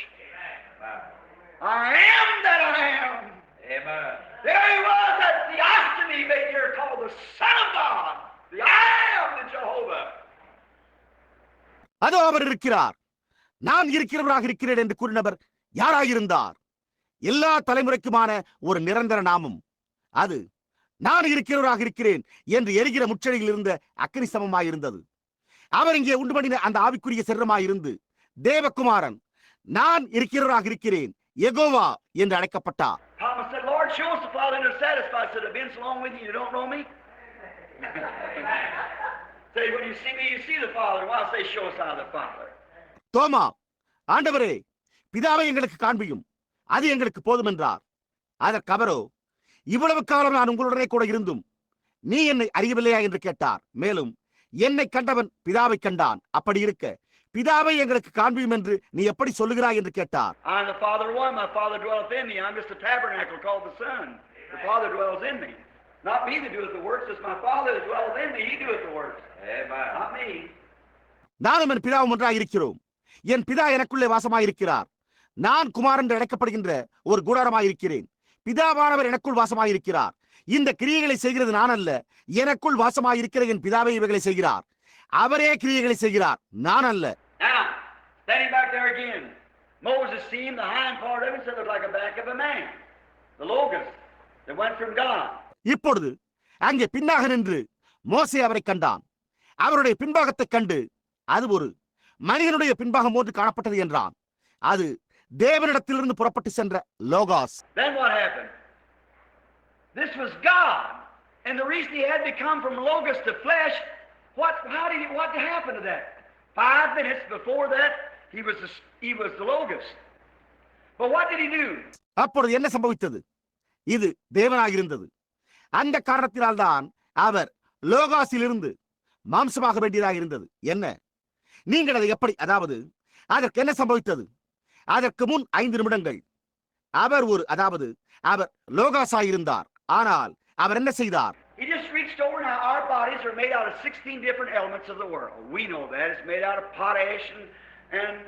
I am that I am. Amen. There he was, that theophany made here called the Son of God. The I am, the Jehovah. அதோ அவர் இருக்கிறார், நான் இருக்கிறவராக இருக்கிறேன் என்று கூறினவர் யாராயிருந்தார்? எல்லா தலைமுறைக்குமான ஒரு நிரந்தர நாமம். அது நான் இருக்கிறவராக இருக்கிறேன் என்று எரிகிற முச்செடியில் இருந்த அக்கினி சமமாயிருந்தது. அவர் இங்கே உண்டு பண்ணின அந்த ஆவிக்குரிய சரீரமாயிருந்து தேவகுமாரன், நான் இருக்கிறவராக இருக்கிறேன், யெகோவா என்று அழைக்கப்பட்டார். Thomas said, Lord, show us the Father and are satisfied. Said, I've been so long with you, you don't know me? Say, when you see me, you see the Father. Why say, show us how the Father? தோமா, ஆண்டவரே, பிதாவை எங்களுக்கு காண்பியும், அது எங்களுக்கு போதும் என்றார். அதற்கு அவரோ, இவ்வளவு காலம் நான் உங்களுடனே கூட இருந்தும் நீ என்னை அறியவில்லையா என்று கேட்டார். மேலும் என்னை கண்டவன் பிதாவை கண்டான், அப்படி இருக்க பிதாவை எங்களுக்கு காண்பியும் என்று நீ எப்படி சொல்லுகிறாய் என்று கேட்டார். I'm the Father one, my Father dwelleth in me. I'm just a tabernacle called the Son. The Father dwells in me. Not me that doeth the works, it's my Father that dwelleth in me. He doeth the works. Amen. Not me. நானும் என் பிதாவும் ஒன்றாக இருக்கிறோம். என் பிதா எனக்குள்ளே வாசமாயிருக்கிறார். நான் குமாரன் என்று அழைக்கப்படுகின்ற ஒரு கூடாரமாயிருக்கிறேன். பிதாவானவர் எனக்குள் வாசமாயிருக்கிறார். இந்த கிரியைகளை செய்கிறது நான் அல்ல, எனக்குள் வாசமாயிருக்கிற என் பிதாவை இவைகளை செய்கிறார். அவரே கிரியைகளை செய்கிறார், நான் அல்ல. Now, standing back there again, Moses seen the hind part of it, said it looked like a back of a man. The Logos that went from God. இப்பொழுது அங்கே பின்னாக நின்று மோசே அவரை கண்டான். அவருடைய பின்பாகத்தை கண்டு, அது ஒரு மனிதனுடைய பின்பாகம் போன்று காணப்பட்டது என்றான். அது தேவனிடத்திலிருந்து புறப்பட்டு சென்ற லோகாஸ். Then what happened? This was God, and the reason he had to come from Logos to flesh, what happened to that? 5 minutes before that, he was the Logos. But what did he do? அப்பொழுது என்ன சம்பவித்தது? இது தேவனாயிருந்தது. அந்த காரணத்தினால்தான் அவர் லோகாஸிலிருந்து மாம்சமாக வேண்டியதாக இருந்தது. என்ன, நீங்கள் அதை எப்படி, அதாவது அதற்கு என்ன சம்பவித்தது? அதற்கு முன் 5 நிமிடங்கள் அவர் அவர் லோகாஸாயிருந்தார். ஆனால் அவர் என்ன செய்தார்? He just reached over. Now our bodies are made out of 16 different elements of the world. We know that. It's made out of potash and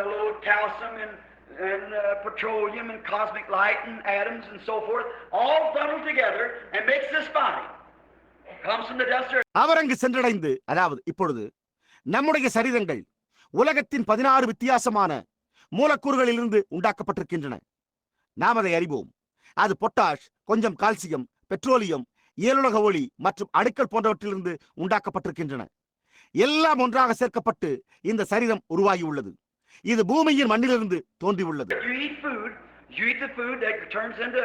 a little calcium and petroleum and cosmic light and atoms and so forth, all bundled together and makes this body. Comes from the dust earth. அவர் அங்கு சென்றடைந்து, அதாவது இப்பொழுது நம்முடைய சரீரங்கள் உலகத்தின் 16 வித்தியாசமான மூலக்கூறுகளிலிருந்து உண்டாக்கப்பட்டிருக்கின்றன. நாம் அதை அறிவோம். அது பொட்டாஷ், கொஞ்சம் கால்சியம், பெட்ரோலியம், இயலுலக ஒளி மற்றும் அணுக்கள் போன்றவற்றிலிருந்து உண்டாக்கப்பட்டிருக்கின்றன. எல்லாம் ஒன்றாக சேர்க்கப்பட்டு இந்த சரீரம் உருவாகி உள்ளது. இது பூமியின் மண்ணிலிருந்து தோன்றியுள்ளது. You eat the food that turns into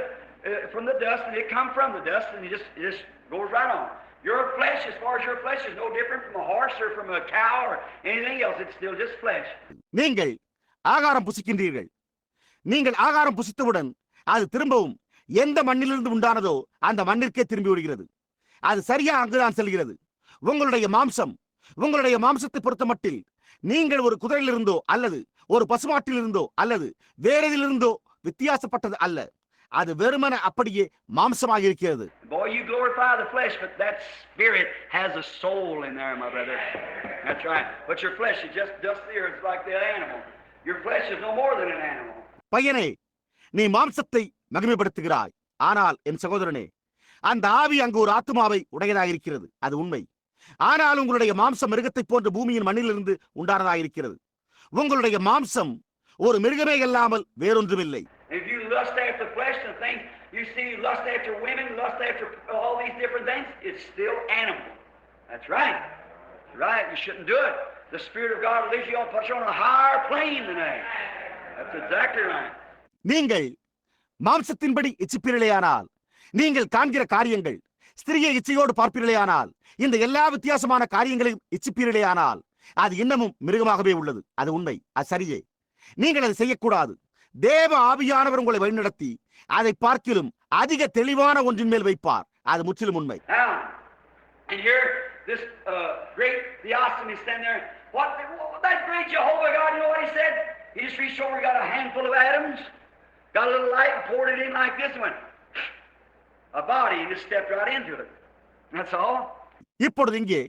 from the dust, and it comes from the dust, and it just goes right on. Your flesh, as far as your flesh, is no different from a horse or from a cow or anything else. It's still just flesh. நீங்கள் ஆகாரம் புசிக்கின்றீர்கள். நீங்கள் ஆகாரம் புசித்தவுடன் அது திரும்பவும் எந்த மண்ணிலிருந்து உண்டானதோ அந்த மண்ணிற்கே திரும்பி விடுகிறது. அது சரியா அங்குதான் செல்கிறது. உங்களுடைய மாம்சத்தை பொறுத்த மட்டில் நீங்கள் ஒரு குதிரையிலிருந்தோ அல்லது ஒரு பசுமாட்டிலிருந்தோ அல்லது வேற எதிலிருந்தோ வித்தியாசப்பட்டது அல்ல. அது வெறுமன அப்படியே மாம்சமாக இருக்கிறது. Boy, you glorify the flesh, but that spirit has a soul in there, my brother. That's right. But your flesh is just dust the earth like the animal. Your flesh is no more than an animal. பையனே, நீ மாம்சத்தை மகிமைப்படுத்துகிறாய். ஆனால் என் சகோதரனே, அந்த ஆவி அங்கு ஒரு ஆத்துமாவை உடையதாக இருக்கிறது. அது உண்மை. ஆனால் உங்களுடைய மாம்சம் மிருகத்தை போன்ற பூமியின் மண்ணிலிருந்து உண்டானதாக இருக்கிறது. உங்களுடைய மாம்சம் ஒரு மிருகமே இல்லாமல் வேறொன்றுமில்லை. If you lust after flesh and things, you see lust after women, lust after all these different things, it's still animal. That's right. That's right. You shouldn't do it. The Spirit of God leads you on, puts you on a higher plane than that. That's exactly right. நீங்கள் மாம்சத்தின்படி இச்சிப்பீர்களேயானால், நீங்கள் காண்கிற காரியங்கள் ஸ்திரியை இச்சையோடு பார்ப்பீர்களேயானால், இந்த எல்லா வித்தியாசமான காரியங்களையும் இச்சிப்பீர்களேயானால், அது இன்னமும் மிருகமாகவே உள்ளது. அது உண்மை. அது சரியே. நீங்கள் அதை செய்யக்கூடாது. தேவ ஆவியானவர் உங்களை வழிநடத்தி அதை பார்க்கிலும் அதிக தெளிவான ஒன்றின் மேல் வைப்பார். அது முற்றிலும் உண்மை. Now, and here this great Theophany standing there. That great Jehovah God, you know what he said? He just reached over, got a handful of atoms, got a little light and poured it in like this one. A body, and just stepped right into it. That's all. இப்பொழுது இங்கே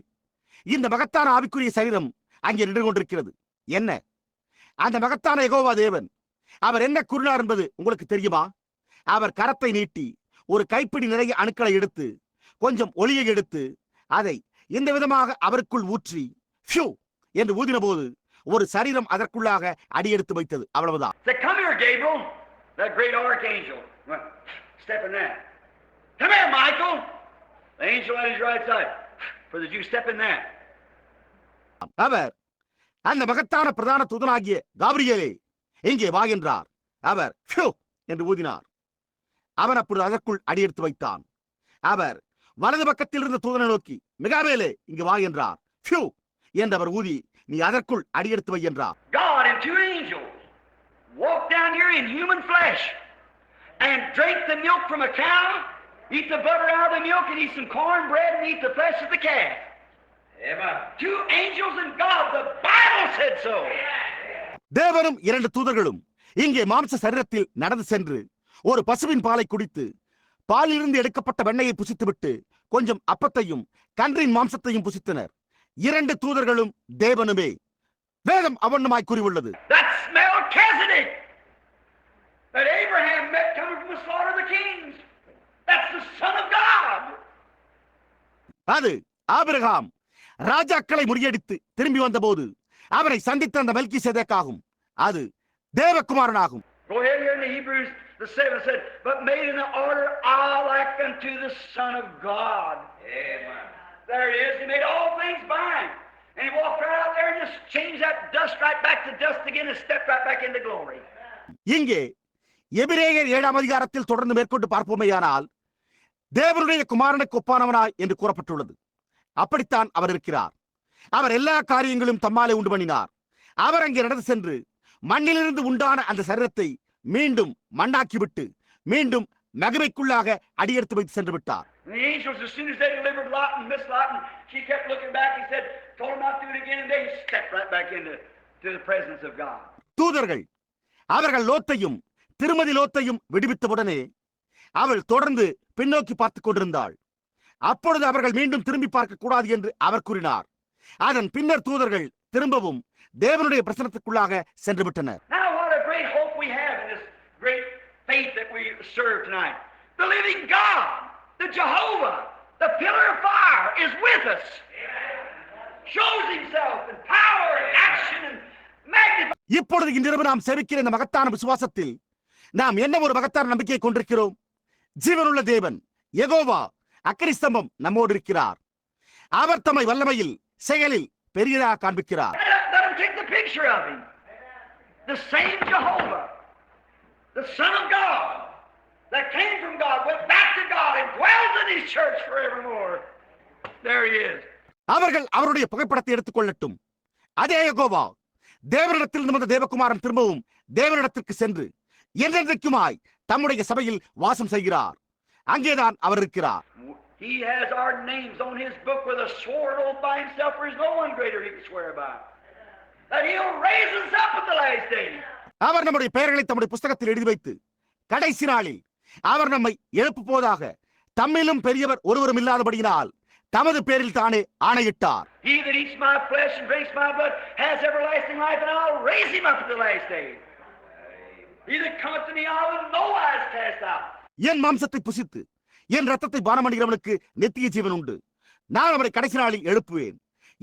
இந்த மகத்தான ஆவிக்குரிய சரீரம் அங்கே நின்று கொண்டிருக்கிறது. என்ன? அந்த மகத்தான யெகோவா தேவன் அவர் என்ன கூறினார் என்பது உங்களுக்கு தெரியுமா? அவர் கரத்தை நீட்டி ஒரு கைப்பிடி நிறைய அணுக்களை எடுத்து கொஞ்சம் ஒளியை எடுத்து அதை இந்த விதமாக அவருக்குள் ஊற்றி ஃபியூ என்று ஊதின போது ஒரு சரீரம் அதற்குள்ளாக அடியெடுத்து வைத்தது. அவ்வளவுதான். Say, come here, Gabriel, that great archangel. Step in there. Come here, Michael, the angel on his right side. For the Jew, step in there. அவர் அந்த மகத்தான பிரதான தூதனாகிய காபிரியேலே, இங்கே வா என்றார். அவர் ஃபியூ என்று ஊதினார். அவன் அப்பொழுது அதற்குள் அடியெடுத்து வைத்தான். அவர் வலது பக்கத்தில் இருந்த தூதனை நோக்கி, மிகாவேலே, இங்கு வா என்றார். ஃபியூ என்று அவர் ஊதி, நீ அதற்குள் அடியெடுத்து வை என்றார். God and two angels walked down here in human flesh and drank the milk from a cow, eat the butter out of the milk, and eat some cornbread and eat the flesh of the calf. Amen. Two angels and God, the Bible said so. தேவனும் இரண்டு தூதர்களும் இங்கே மாம்ச சரீரத்தில் நடந்து சென்று ஒரு பசுவின் பாலை குடித்து பாலிலிருந்து எடுக்கப்பட்ட வெண்ணையை புசித்துவிட்டு கொஞ்சம் அப்பத்தையும் கன்றின் மாம்சத்தையும் புசித்தனர். இரண்டு தூதர்களும் தேவனுமே. வேதம் அவண்ணமாய் கூறியுள்ளது. That's Melchizedek that Abraham met coming from the slaughter of the kings. That's the Son of God. அது ஆபிரகாம் ராஜாக்களை முறியடித்து திரும்பி வந்தபோது அவரை சந்தித்த அந்த மெல்கிசேதேக்காகும். அது தேவகுமாரனாகும். Go ahead here in the Hebrews, the 7 said, but made in the order like unto the Son of God. Amen. There it is. He made all things fine. And he walked right out there and just changed that dust right back to dust again and stepped right back into glory. இங்கே எபிரேயர் 7ஆம் அதிகாரத்தில் தொடர்ந்து மேற்கொண்டு பார்ப்போமேயானால் தேவனுடைய குமாரனுக்கு ஒப்பானவனாய் என்று கூறப்பட்டுள்ளது. அப்படித்தான் அவர் இருக்கிறார். அவர் எல்லா காரியங்களும் தம்மாலே உண்டு பண்ணினார். அவர் அங்கே நடந்து சென்று மண்ணிலிருந்து உண்டான அந்த சரீரத்தை மீண்டும் மண்ணாக்கிவிட்டு மீண்டும் மகிமைக்குள்ளாக அடியெடுத்து வைத்து சென்று விட்டார். And the angels, as soon as they delivered Lot and Miss Lot, and she kept looking back, he said, told him not to do it again, and they stepped right back into the presence of God. தூதர்கள் அவர்கள் லோத்தையும் திருமதி லோத்தையும் விடுவித்தவுடனே அவள் தொடர்ந்து பின்னோக்கி பார்த்துக் கொண்டிருந்தாள். அப்பொழுது அவர்கள் மீண்டும் திரும்பி பார்க்க கூடாது என்று அவர் கூறினார். அதன் பின்னர் தூதர்கள் திரும்பவும் தேவனுடைய பிரசன்னத்துக்குள்ளாக சென்று விட்டனர். Now what a great hope we have in this great faith that we serve tonight. The living God, the Jehovah, the pillar of fire is with us. Shows himself in power and action and magnify. இப்பொழுது இன்றிரவு நாம் சேவிக்கிற இந்த மகத்தான விசுவாசத்தில் நாம் என்ன ஒரு மகத்தான நம்பிக்கையை கொண்டிருக்கிறோம்? ஜீவனுள்ள தேவன் யெகோவா அக்கினி ஸ்தம்பம் நம்மோடு இருக்கிறார். அவர் தம்மை வல்லமையில் செயலில் பெரியதாக காண்பிக்கிறார். Let him take the picture of him. The same Jehovah, the Son of God, that came from God, went back to God and dwells in his church forevermore. There he is. அவர்கள் அவருடைய புகைப்படத்தை எடுத்துக்கொள்ளட்டும். அதே யெகோவா தேவனிடத்தில் வந்த தேவகுமாரன் திரும்பவும் தேவனிடத்திற்கு சென்று என்றென்றைக்குமாய் தம்முடைய சபையில் வாசம் செய்கிறார். அங்கேதான் அவர் இருக்கிறார். He has our names on his book with a sworn oath by himself. There is no one greater he can swear by. That he'll raise us up at the last day. அவர் நம்முடைய பெயர்களை தம்முடைய புஸ்தகத்தில் எழுதி வைத்து கடைசி நாளில் அவர் நம்மை எழுப்புப் போவதாக தம்மிலும் பெரியவர் ஒருவரும் இல்லாதபடியினால் தமது பேரில் தானே ஆணையிட்டார். He that eats my flesh and drinks my blood has everlasting life, and I'll raise him up at the last day. He that cometh to me I will no wise cast out. என் மாம்சத்தை புசித்து என் ரத்தத்தை பானம் பண்ணுகிறவனுக்கு நித்திய ஜீவன் உண்டு. நான் அவரை கடைசி நாளில் எழுப்புவேன்.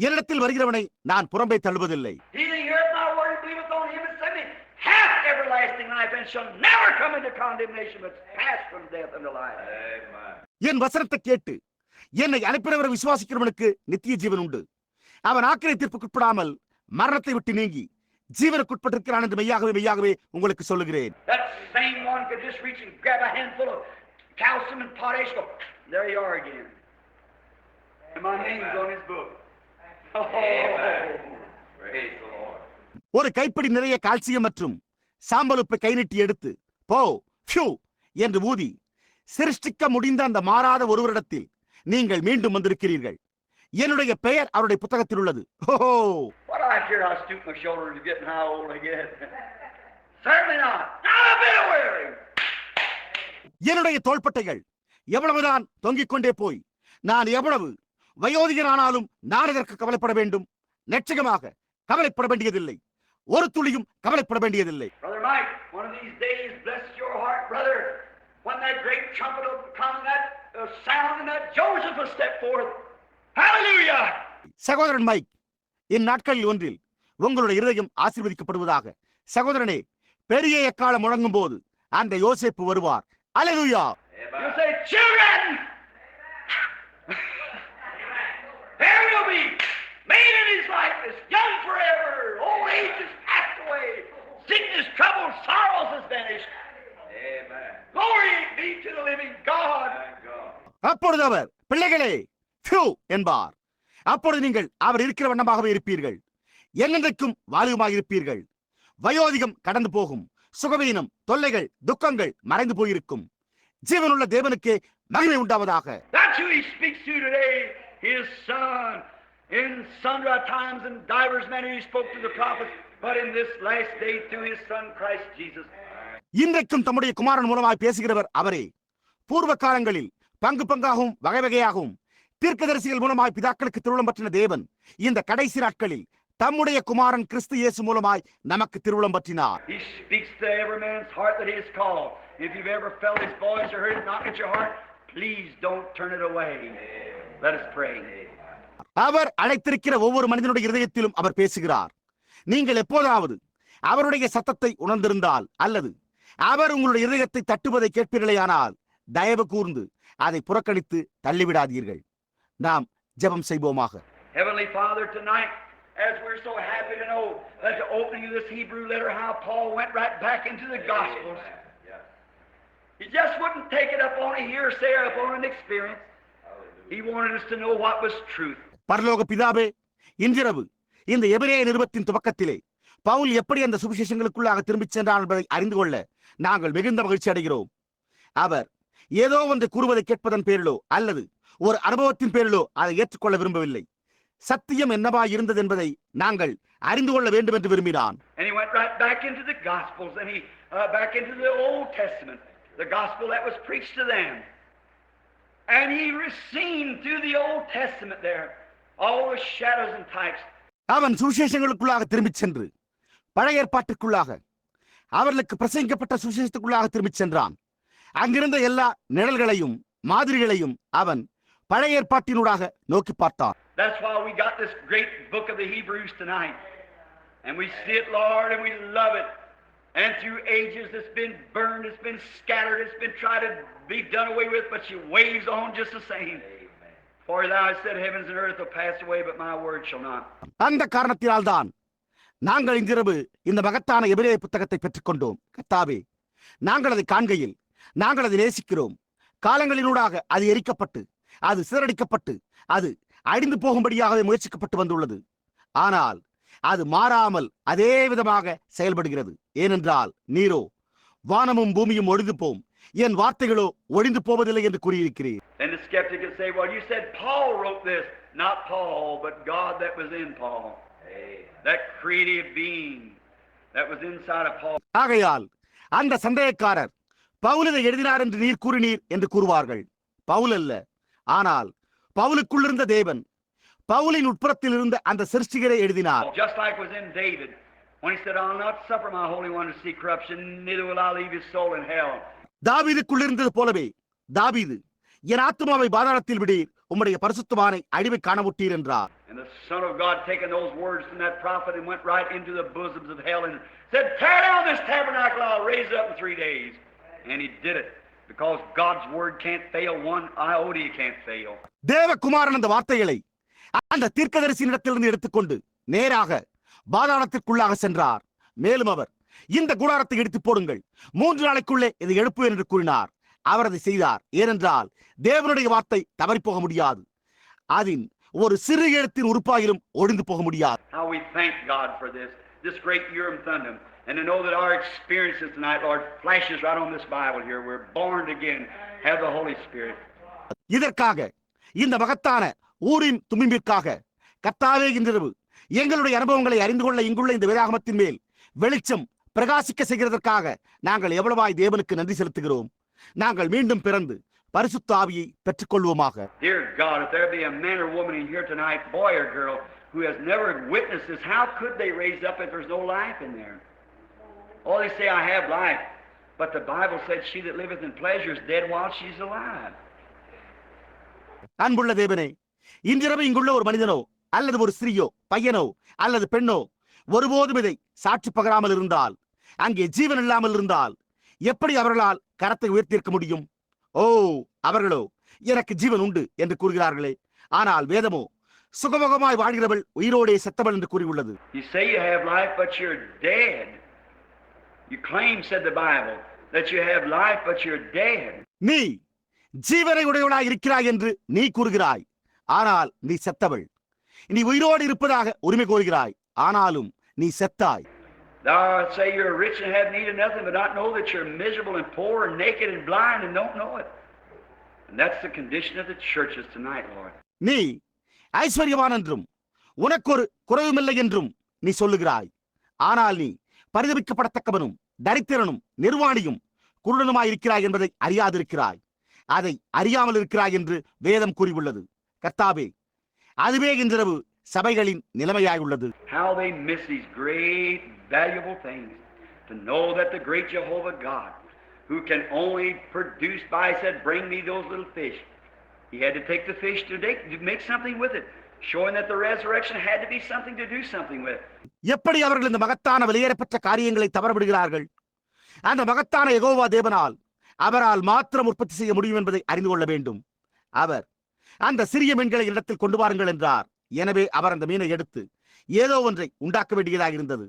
என்னிடத்தில் வருகிறவனை நான் புறம்பே தள்ளுவதில்லை. He that heareth my word and believeth on him that sent me hath everlasting life, and shall never come into condemnation, but pass from death unto life. Amen. என் வசனத்தை கேட்டு என்னை அனுப்பினவரை விசுவாசிக்கிறவனுக்கு நித்திய ஜீவன் உண்டு. அவன் ஆக்கினை தீர்ப்புக்குட்படாமல் மரணத்தை விட்டு நீங்கி ஜீவனுக்குட்பட்டிருக்கிறான் என்று மெய்யாகவே உங்களுக்கு சொல்லுகிறேன். That same one could just reach and grab a handful of calcium and potash. Go, there you are again. And my name's on his book. Oh, praise the Lord. ஒரு கைப்பிடி நிறைய கால்சியம் மற்றும் சாம்பல் உப்பை கை நீட்டி எடுத்து போ ஃபியூ என்று ஊதி சிருஷ்டிக்க முடிந்த அந்த மாறாத ஒருவரிடத்தில் நீங்கள் மீண்டும் வந்திருக்கிறீர்கள். என்னுடைய பெயர் அவருடைய புத்தகத்தில் உள்ளது. ஓஹோ! What I care I stoop my shoulders to getting how old I get. Certainly not. Not a bit weary. என்னுடைய தோள்பட்டைகள் எவ்வளவுதான் தொங்கிக் கொண்டே போய் நான் எவ்வளவு வயோதிகனானாலும் நான் இதற்கு கவலைப்பட வேண்டும். நிச்சயமாக கவலைப்பட வேண்டியதில்லை. ஒரு துளியும் கவலைப்பட வேண்டியதில்லை. Brother Mike, one of these days, bless your heart, brother, when that great trumpet will come, that sound, and that Joseph will step forth. Hallelujah! சகோதரன் மைக், இந்நாட்களில் ஒன்றில் உங்களுடைய இருதயம் ஆசீர்வதிக்கப்படுவதாக. சகோதரனே, பெரிய எக்காலம் முழங்கும் போது அந்த யோசேப்பு வருவார். அல்லேலூயா! You say, children, there will be made in his likeness, young forever, old age is passed away, sickness, trouble, sorrows is vanished. Amen. Glory be to the living God. அப்பொழுது அவர் பிள்ளைகளே ஃபியூ என்பார். அப்பொழுது நீங்கள் அவர் இருக்கிற வண்ணமாகவே இருப்பீர்கள். என்னென்றைக்கும் வாலிபமாக இருப்பீர்கள். வயோதிகம் கடந்து போகும். சுகவீனம், தொல்லைகள், துக்கங்கள் மறைந்து போயிருக்கும். ஜீவனுள்ள தேவனுக்கே மகிமை உண்டாவதாக. That's who he speaks to today, his son. In sundry times and divers manner he spoke to the prophets, but in this last day through his son Christ Jesus. இன்றைக்கும் தம்முடைய குமாரன் மூலமாய் பேசுகிறவர் அவரே. பூர்வ காலங்களில் பங்கு பங்காகவும் வகை வகையாகவும் தீர்க்கதரிசிகள் மூலமாய் பிதாக்களுக்கு திருவுளம் பற்றின தேவன் இந்த கடைசி நாட்களில் தம்முடைய குமாரன் கிறிஸ்து இயேசு மூலமாய் நமக்கு திருவுளம் பற்றினார். He speaks to every man's heart that he is called. If you've ever felt his voice or heard it knock at your heart, please don't turn it away. Let us pray. அவர் அழைத்திருக்கிற ஒவ்வொரு மனிதனுடைய இருதயத்திலும் அவர் பேசுகிறார். நீங்கள் எப்போதாவது அவருடைய சத்தத்தை உணர்ந்திருந்தால் அல்லது அவர் உங்களுடைய இருதயத்தை தட்டுவதை கேட்பீர்களேயானால் தயவு கூர்ந்து அதை புறக்கணித்து தள்ளிவிடாதீர்கள். நாம் ஜெபம் செய்வோமாக. Heavenly Father, tonight, as we're so happy to know that the opening of this Hebrew letter, how Paul went right back into the Gospels. He just wouldn't take it up on a hearsay or up on an experience. He wanted us to know what was truth. பரலோக பிதாவே, இன்றிரவு இந்த எபிரேய நிருபத்தின் துவக்கத்திலே பவுல் எப்படி அந்த சுவிசேஷங்களுக்குள்ளாக திரும்பிச் சென்றார் என்பதை அறிந்து கொள்ள நாங்கள் மிகுந்த மகிழ்ச்சி அடைகிறோம். அவர் ஏதோ ஒன்றை கூறுவதை கேட்பதன் பேரிலோ அல்லது ஒரு அனுபவத்தின் பேரிலோ அதை ஏற்றுக்கொள்ள விரும்பவில்லை. சத்தியம் என்னவா இருந்தது என்பதை நாங்கள் அறிந்து கொள்ள வேண்டும் என்று விரும்பினான். And he went right back into the Gospels, and he back into the Old Testament, the gospel that was preached to them. And he seen through the Old Testament there all the shadows and types. அவன் சுவிசேஷங்களுக்குள்ளாக திரும்பிச் சென்று பழைய ஏற்பாட்டுக்குள்ளாக அவர்களுக்கு பிரசங்கிக்கப்பட்ட சுவிசேஷத்துக்குள்ளாக திரும்பிச் சென்றான். அங்கிருந்த எல்லா நிழல்களையும் மாதிரிகளையும் அவன் பழைய ஏற்பாட்டினூடாக நோக்கி பார்த்தான். That's why we got this great book of the Hebrews tonight. And we see it, Lord, and we love it. And through ages it's been burned, it's been scattered, it's been tried to be done away with, but she waves on just the same. For thou hast said, heavens and earth will pass away, but my word shall not. அந்த காரணத்தினால்தான் நாங்கள் இன்றிரவு இந்த மகத்தான எபிரேய புத்தகத்தை பெற்றுக்கொண்டோம். கர்த்தாவே, நாங்கள் அதை காண்கையில் நாங்கள் அதை நேசிக்கிறோம். காலங்களினூடாக அது எரிக்கப்பட்டு அது சிதறடிக்கப்பட்டு அது அழிந்து போகும்படியாகவே முயற்சிக்கப்பட்டு வந்துள்ளது. ஆனால் அது மாறாமல் அதே விதமாக செயல்படுகிறது. ஏனென்றால் நீரோ வானமும் பூமியும் ஒழிந்து போம், என் வார்த்தைகளோ ஒழிந்து போவதில்லை என்று கூறியிருக்கிறேன். And the skeptic would say, well, you said Paul wrote this. Not Paul, but God that was in Paul. That creative being that was inside of Paul. ஆகையால் அந்த சந்தேகக்காரர் பவுல் இதை எழுதினார் என்று நீர் கூறினீர் என்று கூறுவார்கள். பவுல் அல்ல, ஆனால் பவுலுக்குள் இருந்த தேவன் பவுலின் உட்புறத்தில் இருந்த அந்த சிருஷ்டிகரை எழுதினார். Just like was in David when he said, I'll not suffer my Holy One to see corruption, neither will I leave his soul in hell. தாவீதுக்குள் இருந்தது போலவே தாவீது, என் ஆத்துமாவை பாதாளத்தில் விடீர், உம்முடைய பரிசுத்தவானை அழிவை காணவுட்டீர் என்றார். And the Son of God taken those words from that prophet and went right into the bosoms of hell and said, tear down this tabernacle, I'll raise it up in 3 days. And he did it because God's word can't fail, one iota can't fail. தேவகுமாரன் அந்த வார்த்தைகளை அந்த தீர்க்கதரிசியினிடத்திலிருந்து எடுத்துக்கொண்டு நேராக பாதாளத்திற்குள்ளாக சென்றார். மேலும் அவர், இந்த கூடாரத்தை எடுத்து போடுங்கள், 3 நாளைக்குள்ளே இதை எழுப்பு என்று கூறினார். அவர் அதை செய்தார். ஏனென்றால் தேவனுடைய வார்த்தை தவறி போக முடியாது, அதன் ஒரு சிறு எழுத்தின் உறுப்பாயிலும் ஒழிந்து போக முடியாது. How we thank God for this great Urim Thummim, and to know that our experiences tonight, Lord, flashes right on this Bible here. We're born again, have the Holy Spirit. இதற்காக, இந்த மகத்தான ஊரின் துமிம்பிற்காக கர்த்தாவே இன்றிரவு எங்களுடைய அனுபவங்களை அறிந்து கொள்ள இங்குள்ள இந்த வேதாகமத்தின் மேல் வெளிச்சம் பிரகாசிக்க செய்கிறதற்காக நாங்கள் எவ்வளவாய் தேவனுக்கு நன்றி செலுத்துகிறோம். நாங்கள் மீண்டும் பிறந்து பரிசுத்த ஆவியை பெற்றுக்கொள்வோமாக. Dear God, if there be a man or woman in here tonight, boy or girl, who has never witnessed this, how could they raise up if there's no life in there? Oh, they say, I have life, but the Bible said, she that liveth in pleasure is dead while she's alive. அன்புள்ள தேவனே, இன்றிரவு இங்குள்ள ஒரு மனிதனோ அல்லது ஒரு ஸ்திரீயோ பையனோ அல்லது பெண்ணோ ஒருபோதும் இதை சாட்சி பகராமல் இருந்தால், அங்கே ஜீவன் இல்லாமல் இருந்தால் எப்படி அவர்களால் கரத்தை உயர்த்தியிருக்க முடியும்? ஓ, அவர்களோ எனக்கு ஜீவன் உண்டு என்று கூறுகிறார்களே, ஆனால் வேதமோ சுகமுகமாய் வாழ்கிறவள் உயிரோடே செத்தவள் என்று கூறியுள்ளது. You say you have life, but you're dead. You claim, said the Bible, that you have life, but you're dead. நீ ஜீவனை உடையவளாய் இருக்கிறாய் என்று நீ கூறுகிறாய், ஆனால் நீ செத்தவள். நீ உயிரோடு இருப்பதாக உரிமை கோருகிறாய், ஆனாலும் நீ செத்தாய். Thou say you're rich and have need of nothing, but not know that you're miserable and poor and naked and blind and don't know it. And that's the condition of the churches tonight, Lord. நீ ஐஸ்வர்யவான் என்றும் உனக்கு ஒரு குறைவுமில்லை என்றும் நீ சொல்லுகிறாய், ஆனால் நீ பரிதபிக்கப்படத்தக்கவனும் தரித்திரனும் நிர்வாணியும் குருடனுமாய் இருக்கிறாய் என்பதை அறியாதிருக்கிறாய். அதை அறியாமல் இருக்கிறாய் என்று வேதம் கூறியுள்ளது. கர்த்தாவே, அதுவே இன்றிரவு சபைகளின் நிலைமையாயுள்ளது. How they miss these great valuable things, to know that the great Jehovah God, who can only produce by, said, bring me those little fish. He had to take the fish to make something with it, showing that the resurrection had to be something to do something with. எப்படி அவர்கள் இந்த மகத்தான வெளியேறப்பட்ட காரியங்களை தவறவிடுகிறார்கள்? அந்த மகத்தான யெகோவா தேவனால், அவரால் மாத்திரம் உற்பத்தி செய்ய முடியும் என்பதை அறிந்து கொள்ள வேண்டும். அவர் அந்த சிறிய மீன்களை இடத்தில் கொண்டு வாருங்கள் என்றார். எனவே அவர் அந்த மீனை எடுத்து ஏதோ ஒன்றை உண்டாக்க வேண்டியதாக இருந்தது.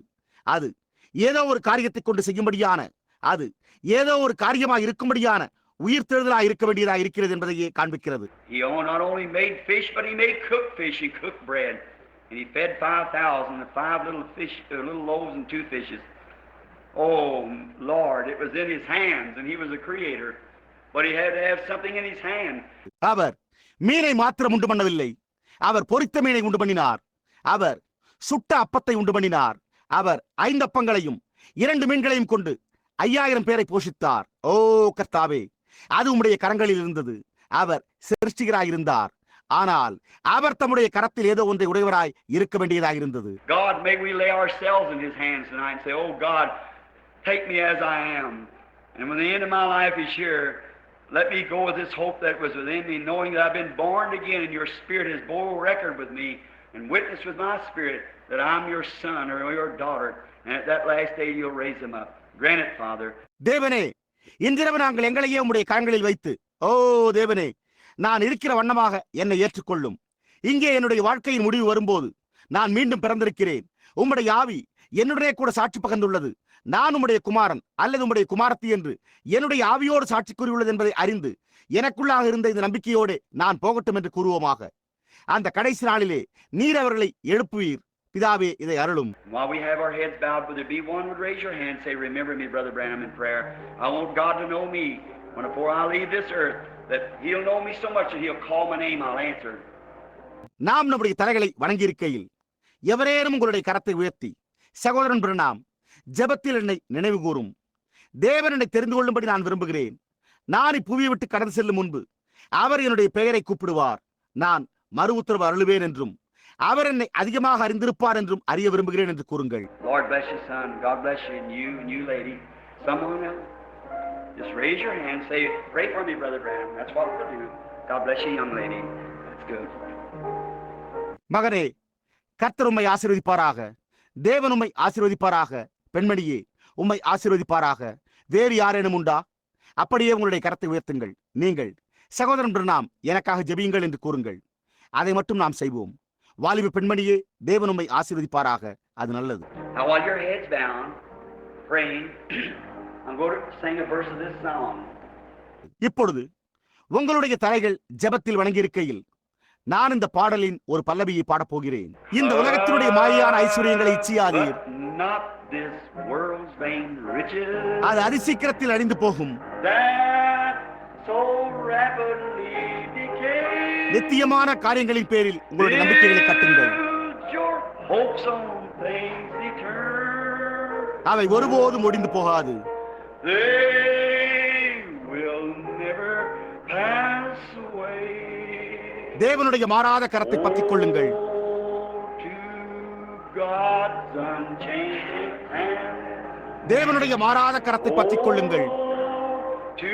அது ஏதோ ஒரு காரியத்தை கொண்டு செய்யும்படியான, அது ஏதோ ஒரு காரியமாக இருக்கும்படியான உயிர் தெழுதலாக இருக்க வேண்டியதாக இருக்கிறது என்பதையே காண்பிக்கிறது. He not only made fish, but he made cooked fish and cooked bread, and he fed 5,000 with 5 little fish, little loaves and 2 fishes. Oh Lord, it was in his hands, and he was a creator, but he had to have something in his hand. அவர் மீனை மாத்திரம் உண்டு பண்ணவில்லை, அவர் பொரித்த மீனை உண்டு பண்ணினார். அவர் சுட்ட அப்பத்தை உண்டு பண்ணினார். அவர் 5 அப்பங்களையும் 2 மீன்களையும் கொண்டு 5000 பேரை போஷித்தார். ஓ கர்த்தாவே, அது உம்முடைய கரங்களில் இருந்தது. அவர் சிருஷ்டிகராயிருந்தார், ஆனால் அவர் தம்முடைய கரத்தில் ஏதோ ஒன்றை உடையவராய் இருக்க வேண்டியதாக இருந்தது. God, may we lay ourselves in his hands tonight and say, oh God, take me as I am, and when the end of my life is here, let me go with this hope that was within me, knowing that I've been born again and your spirit has bore record with me and witness with my spirit that I'm your son or your daughter, and at that last day you'll raise them up. Grant it, Father. தேவனே, இன்றிரவு நாங்கள் எங்களையே உம்முடைய கரங்களில் வைத்து, ஓ தேவனே, நான் இருக்கிற வண்ணமாக என்னை ஏற்றுக்கொள்ளும். இங்கே என்னுடைய வாழ்க்கையின் முடிவு வரும்போது நான் மீண்டும் பிறந்திருக்கிறேன். உம்முடைய ஆவி என்னுடைய கூட சாட்சி பகர்ந்துள்ளது. நான் உம்முடைய குமாரன் அல்லது உம்முடைய குமாரத்தி என்று என்னுடைய ஆவியோடு சாட்சி கூறியுள்ளது என்பதை அறிந்து எனக்குள்ளாக இருந்த இந்த நம்பிக்கையோடு நான் போகட்டும் என்று கூறுவோமாக. அந்த கடைசி நாளிலே நீர் அவர்களை எழுப்புவீர், பிதாவே இதை அருளும். While we have our heads bowed, would there be one would raise your hand and say, remember me, Brother Branham, in prayer. I want God to know me when before I leave this earth, that He'll know me so much that He'll call my name, I'll answer. நாம் நம்முடைய தலைகளை வணங்கியிருக்கையில் எவரேனும் உங்களுடைய கரத்தை உயர்த்தி, சகோதரன் பிரணாம், ஜெபத்தில் என்னை நினைவு கூறும். தேவன் என்னை தெரிந்து கொள்ளும்படி நான் விரும்புகிறேன். நான் இப்புவியை விட்டு கடந்து செல்லும் முன்பு அவர் என்னுடைய பெயரை கூப்பிடுவார். நான் மறு உத்தரவு அருளுவேன் என்றும் அவர் என்னை அதிகமாக அறிந்திருப்பார் என்றும் அறிய விரும்புகிறேன் என்று கூறுங்கள். Lord bless you, son. God bless you, and you lady. Someone else. Just raise your hand. Say, pray for me, Brother Branham. That's what we'll do. God bless you, young lady. That's good. மகனே, கர்த்தர் உம்மை ஆசீர்வதிப்பாராக. தேவன் உம்மை ஆசீர்வதிப்பாராக. பெண்மணியே, உம்மை ஆசீர்வதிப்பாராக. வேறு யாரேனும் உண்டா? அப்படியே உங்களுடைய கரத்தை உயர்த்துங்கள். நீங்கள், சகோதரன் பிரணாம், எனக்காக ஜெபியுங்கள் என்று கூறுங்கள். அதை மட்டும் நாம் செய்வோம். வாலிப பெண்மணியே, தேவன் உம்மை ஆசீர்வதிப்பாராக. அது நல்லது. Now while your head's down, praying, I'm going to sing a verse of this song. இப்பொழுது உங்களுடைய தலைகள் ஜெபத்தில் வணங்கியிருக்கையில் நான் இந்த பாடலின் ஒரு பல்லவியை பாடப் போகிறேன். இந்த உலகத்தினுடைய மாயான ஐஸ்வர்யங்களை இச்சியாதீர். Not this world's vain riches. அது அதிசீக்கிரத்தில் அழிந்து போகும். That so rapidly decay. நித்தியமான காரியங்களின் பேரில் உங்களுடைய நம்பிக்கைகளை கட்டுங்கள். Your hopes on things eternal. அவை ஒருபோதும் முடிந்து போகாது. They will never pass away. தேவனுடைய மாறாத கரத்தை பற்றிக் கொள்ளுங்கள். God's unchanging hand. தேவனுடைய மாறாத கரத்தை பற்றிக் கொள்ளுங்கள். To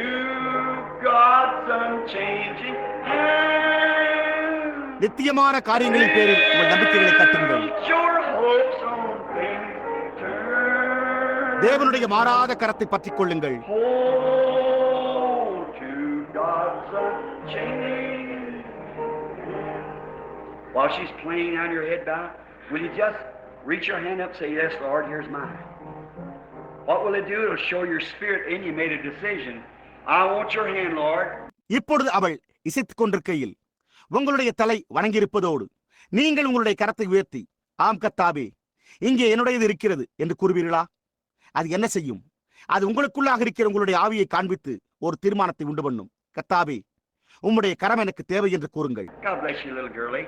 God's unchanging hand. நித்தியமான காரியங்களின் பேரில் உங்கள் நம்பிக்கைகளை கட்டுங்கள். Your hopes on things eternal. தேவனுடைய மாறாத கரத்தை பற்றிக் கொள்ளுங்கள். Hold to God's unchanging. While she's playing on your head bowed, will you just reach your hand up and say, yes, Lord, here's mine. What will it do? It'll show your spirit in you made a decision. I want your hand, Lord. இப்பொழுது அவள் இசைத்துக் கொண்டிருக்கையில் உங்களுடைய தலை வணங்கியிருப்பதோடு நீங்கள் உங்களுடைய கரத்தை உயர்த்தி, ஆம் கர்த்தாவே, இங்கே என்னுடையது இருக்கிறது என்று கூறுவீர்களா? அது என்ன செய்யும்? அது உங்களுக்குள்ளாக இருக்கிற உங்களுடைய ஆவியை காண்பித்து ஒரு தீர்மானத்தை உண்டு பண்ணும். கர்த்தாவே, உம்முடைய கரம் எனக்கு தேவை என்று கூறுங்கள். God bless you, little girlie.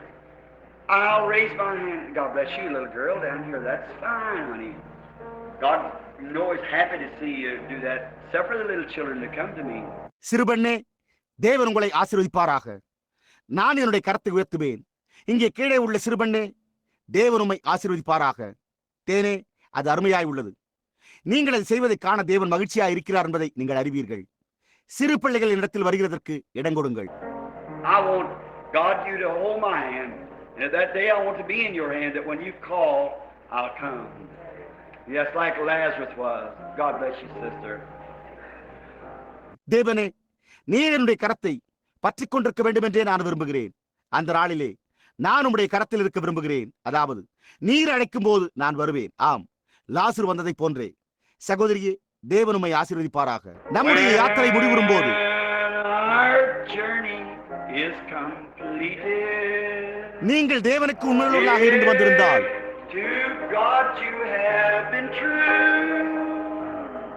I'll raise my hand. God bless you, little girl down here. That's fine, honey. God, you know, is happy to see you do that. Except for the little children that come to me. சிறுபெண்ணே, தேவன் உங்களை ஆசீர்வதிப்பாராக. நான் என்னுடைய கரத்தை உயர்த்துவேன். இங்கே கீழே உள்ள சிறுபெண்ணே, தேவன் உம்மை ஆசீர்வதிப்பாராக. தேனே, அது அருமையாய் உள்ளது. நீங்கள் அதை செய்வதை காண தேவன் மகிழ்ச்சியாய் இருக்கிறார் என்பதை நீங்கள் அறிவீர்கள். சிறு பிள்ளைகள் இடத்தில் வருகிறதற்கு இடம் கொடுங்கள். I want God you to hold my hand. And that day I want to be in your hand, that when you call, I'll come. Yes, like Lazarus was. God bless you, sister. தேவனே, நீர் என்னுடைய கரத்தை பற்றிக் கொண்டிருக்க வேண்டும் என்றே நான் விரும்புகிறேன். அந்த நாளிலே நான் உம்முடைய கரத்தில் இருக்க விரும்புகிறேன். அதாவது நீர் அழைக்கும் போது நான் வருவேன். ஆம், லாசரு வந்ததை போன்றே. சகோதரியே, தேவன் உம்மை ஆசீர்வதிப்பாராக. நம்முடைய யாத்திரை முடிவுறும் போது நீங்கள் தேவனுக்கு உண்மையுள்ளவர்களாக இருந்து வந்திருந்தால்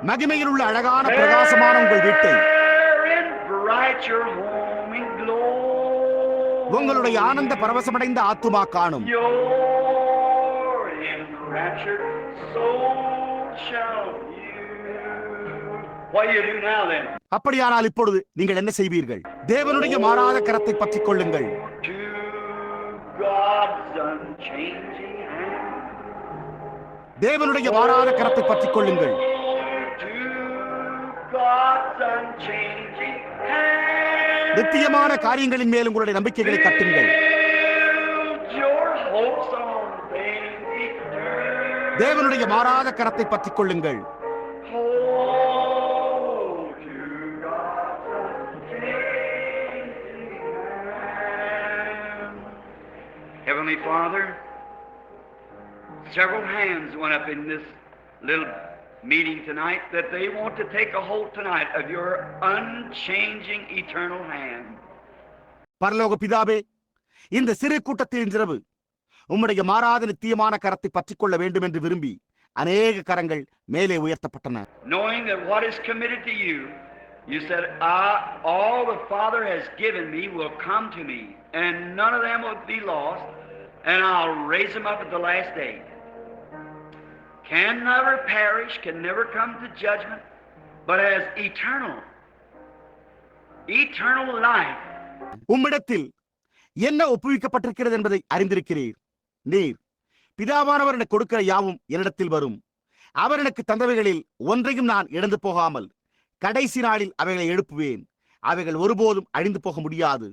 மகிமையில் உள்ள அழகான பிரகாசமான உங்கள் வீட்டை, உங்களுடைய ஆனந்த பரவசமடைந்த ஆத்துமா காணும். அப்படியானால் இப்பொழுது நீங்கள் என்ன செய்வீர்கள்? தேவனுடைய மாறாத கரத்தை பற்றிக் கொள்ளுங்கள். தேவனுடைய மாறாத கரத்தை பற்றிக் கொள்ளுங்கள். நித்தியமான காரியங்களின் மேல் உங்களுடைய நம்பிக்கைகளை கட்டுங்கள். தேவனுடைய மாறாத கரத்தை பற்றிக் கொள்ளுங்கள். Heavenly Father, several hands went up in this little meeting tonight that they want to take a hold tonight of your unchanging eternal hand. பரலோக பிதாவே, இந்த சிறு கூட்டத்தின் இரவு உம்முடைய மாறாத நித்தியமான கரத்தை பற்றிக்கொள்ள வேண்டும் என்று விரும்பி அநேக கரங்கள் மேலே உயர்த்தப்பட்டன. Knowing that what is committed to you, you said, all the Father has given me will come to me, and none of them will be lost, and I'll raise them up at the last day. Can never perish, can never come to judgment, but as eternal life. உம்மிடத்தில் என்ன ஒப்புவிக்கப்பட்டிருக்கிறது என்பதை அறிந்திருக்கிறீர். நீர் பிதாவானவர் எனக்கு கொடுக்கிற யாவும் என்னிடத்தில் வரும். அவர் எனக்கு தந்தவைகளில் ஒன்றையும் நான் இழந்து போகாமல் கடைசி நாளில் அவைகளை எழுப்புவேன். அவைகள் ஒருபோதும் அழிந்து போக முடியாது.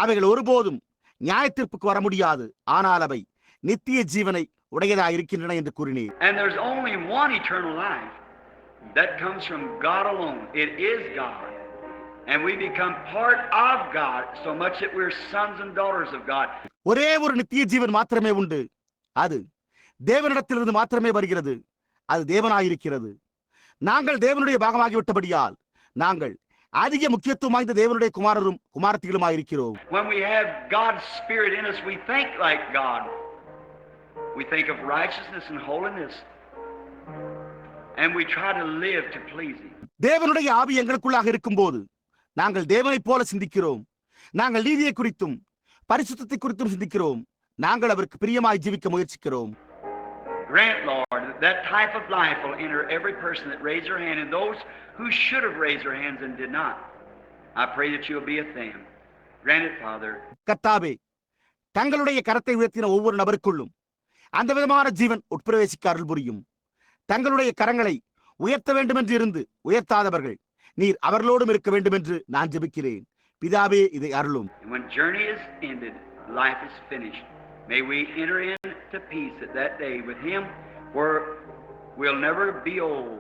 அவைகள் ஒருபோதும் நியாயத்தீர்ப்புக்கு வர முடியாது. ஆனால் அவை நித்திய ஜீவனை உடையதாக இருக்கின்றன என்று கூறினீர். And there's only one eternal life that comes from God alone. It is God. And we become part of God so much that we're sons and daughters of God. ஒரே ஒரு நித்திய ஜீவன் மாத்திரமே உண்டு. அது தேவனிடத்திலிருந்து மாத்திரமே வருகிறது. அது தேவனாயிருக்கிறது. நாங்கள் தேவனுடைய பாகமாகிவிட்டபடியால் நாங்கள் அதிக முக்கியத்துவம் வாய்ந்த தேவனுடைய குமாரரும் குமாரத்திகளுமாயிருக்கிறோம். When we have God's Spirit in us, we think like God. We think of righteousness and holiness. And we try to live to please Him. தேவனுடைய ஆவி எங்களுக்குள்ளாக இருக்கும்போது நாங்கள் தேவனைப் போல சிந்திக்கிறோம். நாங்கள் நீதியை குறித்தும் பரிசுத்தத்தை குறித்தும் சிந்திக்கிறோம். நாங்கள் அவருக்கு பிரியமாய் ஜீவிக்க முயற்சிக்கிறோம். Grant, Lord, that type of life will enter every person that raised their hand, and those who should have raised their hands and did not. I pray that you'll be with them. Grant it, Father. கர்த்தாவே, தங்களுடைய கரத்தை உயர்த்தின ஒவ்வொரு நபருக்குள்ளும் அந்த விதமான ஜீவன் உட்பிரவேசிக்க அருள் புரியும். தங்களுடைய கரங்களை உயர்த்த வேண்டும் என்று இருந்து உயர்த்தாதவர்கள் நீர் அவர்களோடும் இருக்க வேண்டும் என்று நான் ஜெபிக்கிறேன். பிதாவே, இதை அருளும். When journey is ended, life is finished. May we enter into peace at that day with Him, where we'll never be old,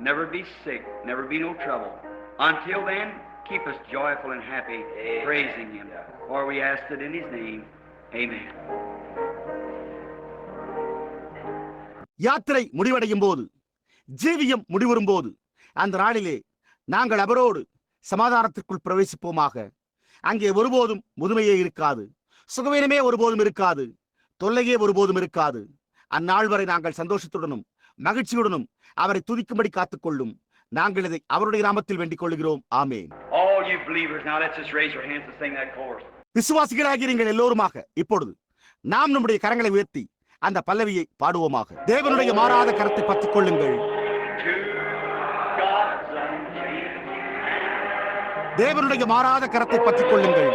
never be sick, never be no trouble. Until then, keep us joyful and happy, praising Him. For we ask it in His name. Amen. யாத்திரை முடிவடையும் போது, ஜீவியம் முடிவரும் போது, அந்த நாளிலே நாங்கள் அவரோடு சமாதானத்திற்குள் பிரவேசிப்போமாக. அங்கே ஒருபோதும் முதுமையே இருக்காது, சுகவீனமே ஒருபோதும் இருக்காது, தொல்லையே ஒருபோதும் இருக்காது. அந்நாள் வரை நாங்கள் சந்தோஷத்துடனும் மகிழ்ச்சியுடனும் அவரை துதிக்கும்படி காத்துக்கொள்ளும். நாங்கள் இதை அவருடைய நாமத்தில் வேண்டிக் கொள்கிறோம். ஆமென். All you believers, now let's just raise your hands and sing that chorus. விசுவாசிகளாகிய நீங்கள் எல்லோருமாக இப்பொழுது நாம் நம்முடைய கரங்களை உயர்த்தி அந்த பல்லவியை பாடுவோமாக. தேவனுடைய மாறாத கரத்தை பற்றிக் கொள்ளுங்கள். தேவனுடைய மாறாத கரத்தை பற்றிக் கொள்ளுங்கள்.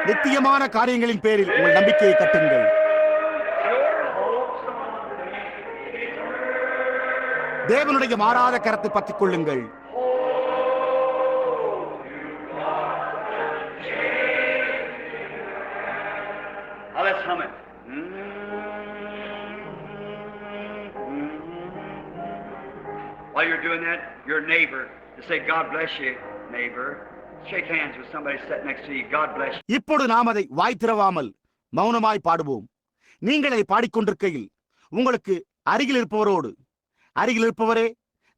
நித்தியமான காரியங்களின் பேரில் உங்கள் நம்பிக்கையை கட்டுங்கள். தேவனுடைய மாறாத கரத்தை பற்றிக் கொள்ளுங்கள். Let's hum it. While you're doing that, your neighbor, to say, God bless you, neighbor. Shake hands with somebody sitting next to you. God bless you. இப்பொழுது நாம் அதை வாய் திறவாமல் மௌனமாய் பாடுவோம். நீங்கள் அதை பாடிக்கொண்டிருக்கையில் உங்களுக்கு அருகில் இருப்பவரோடு, அருகில் இருப்பவரே,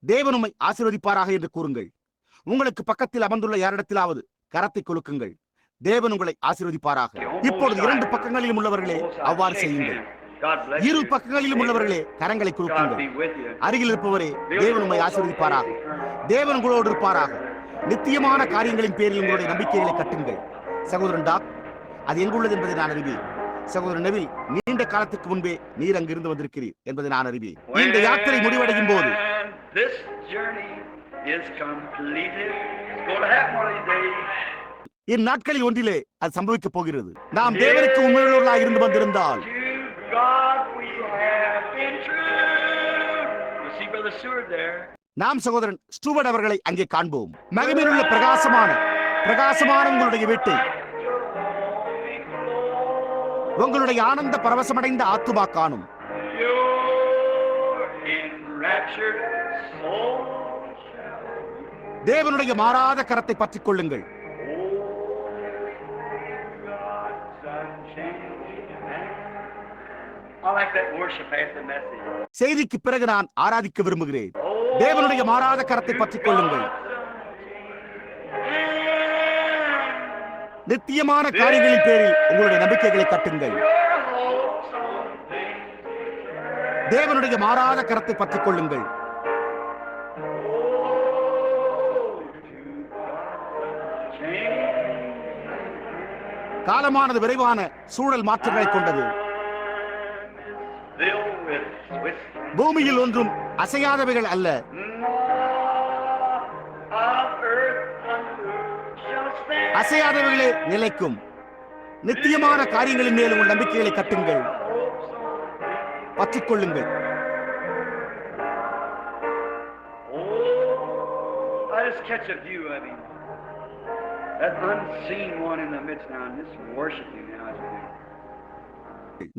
தேவன் உம்மை ஆசீர்வதிப்பாராக என்று கூறுங்கள். உங்களுக்கு பக்கத்தில் அமர்ந்துள்ள யாரிடத்திலாவது கரத்தை குலுக்குங்கள். தேவன் உங்களை ஆசீர்வதிப்பாராக. இப்பொழுது இரண்டு பக்கங்களிலும் உள்ளவர்களே அவ்வாறு செய்யுங்கள். இரு பக்கங்களிலும் உள்ளவர்களே கரங்களை குலுக்குங்கள். அருகில் இருப்பவரே, தேவன் உம்மை ஆசீர்வதிப்பாராக. தேவன் உங்களோடு இருப்பாராக. நித்தியமான காரியங்களின் பேரில் உங்களுடைய நம்பிக்கைகளை கட்டுங்கள். சகோதரன் டாக், அது எங்குள்ளது என்பதை நான் அறிவேன். சகோதரன் நெவில், நீண்ட காலத்துக்கு முன்பே நீர் அங்கிருந்து வந்திருக்கிறீர் என்பதை நான் அறிவேன். இந்த யாத்திரை முடிவடையும் போது இந்நாட்களில் ஒன்றிலே அது சம்பவிக்கப் போகிறது. நாம் தேவனுக்கு உண்மையுள்ளவர்களாக இருந்து வந்திருந்தால் நாம் சகோதரன் ஸ்டூவர்ட் அவர்களை அங்கே காண்போம். மகிமையிலுள்ள பிரகாசமான உங்களுடைய வீட்டை, உங்களுடைய ஆனந்த பரவசமடைந்த ஆத்துமா காணும். தேவனுடைய மாறாத கரத்தை பற்றிக் கொள்ளுங்கள். செய்திக்கு பிறகு நான் ஆராதிக்க விரும்புகிறேன். தேவனுடைய மாறாத கரத்தை பற்றிக் கொள்ளுங்கள். நித்தியமான காரியங்களின் பேரில் உங்களுடைய நம்பிக்கைகளை கட்டுங்கள். தேவனுடைய மாறாத கரத்தை பற்றிக் கொள்ளுங்கள். காலமானது விரைவான சூழல் மாற்றங்களை கொண்டது. பூமியில் ஒன்றும் அசையாதவைகள் அல்ல. அசையாதவைகளே நிலைக்கும். நித்தியமான காரியங்களின் மேல் உங்கள் நம்பிக்கைகளை கட்டுங்கள், பற்றிக் கொள்ளுங்கள்.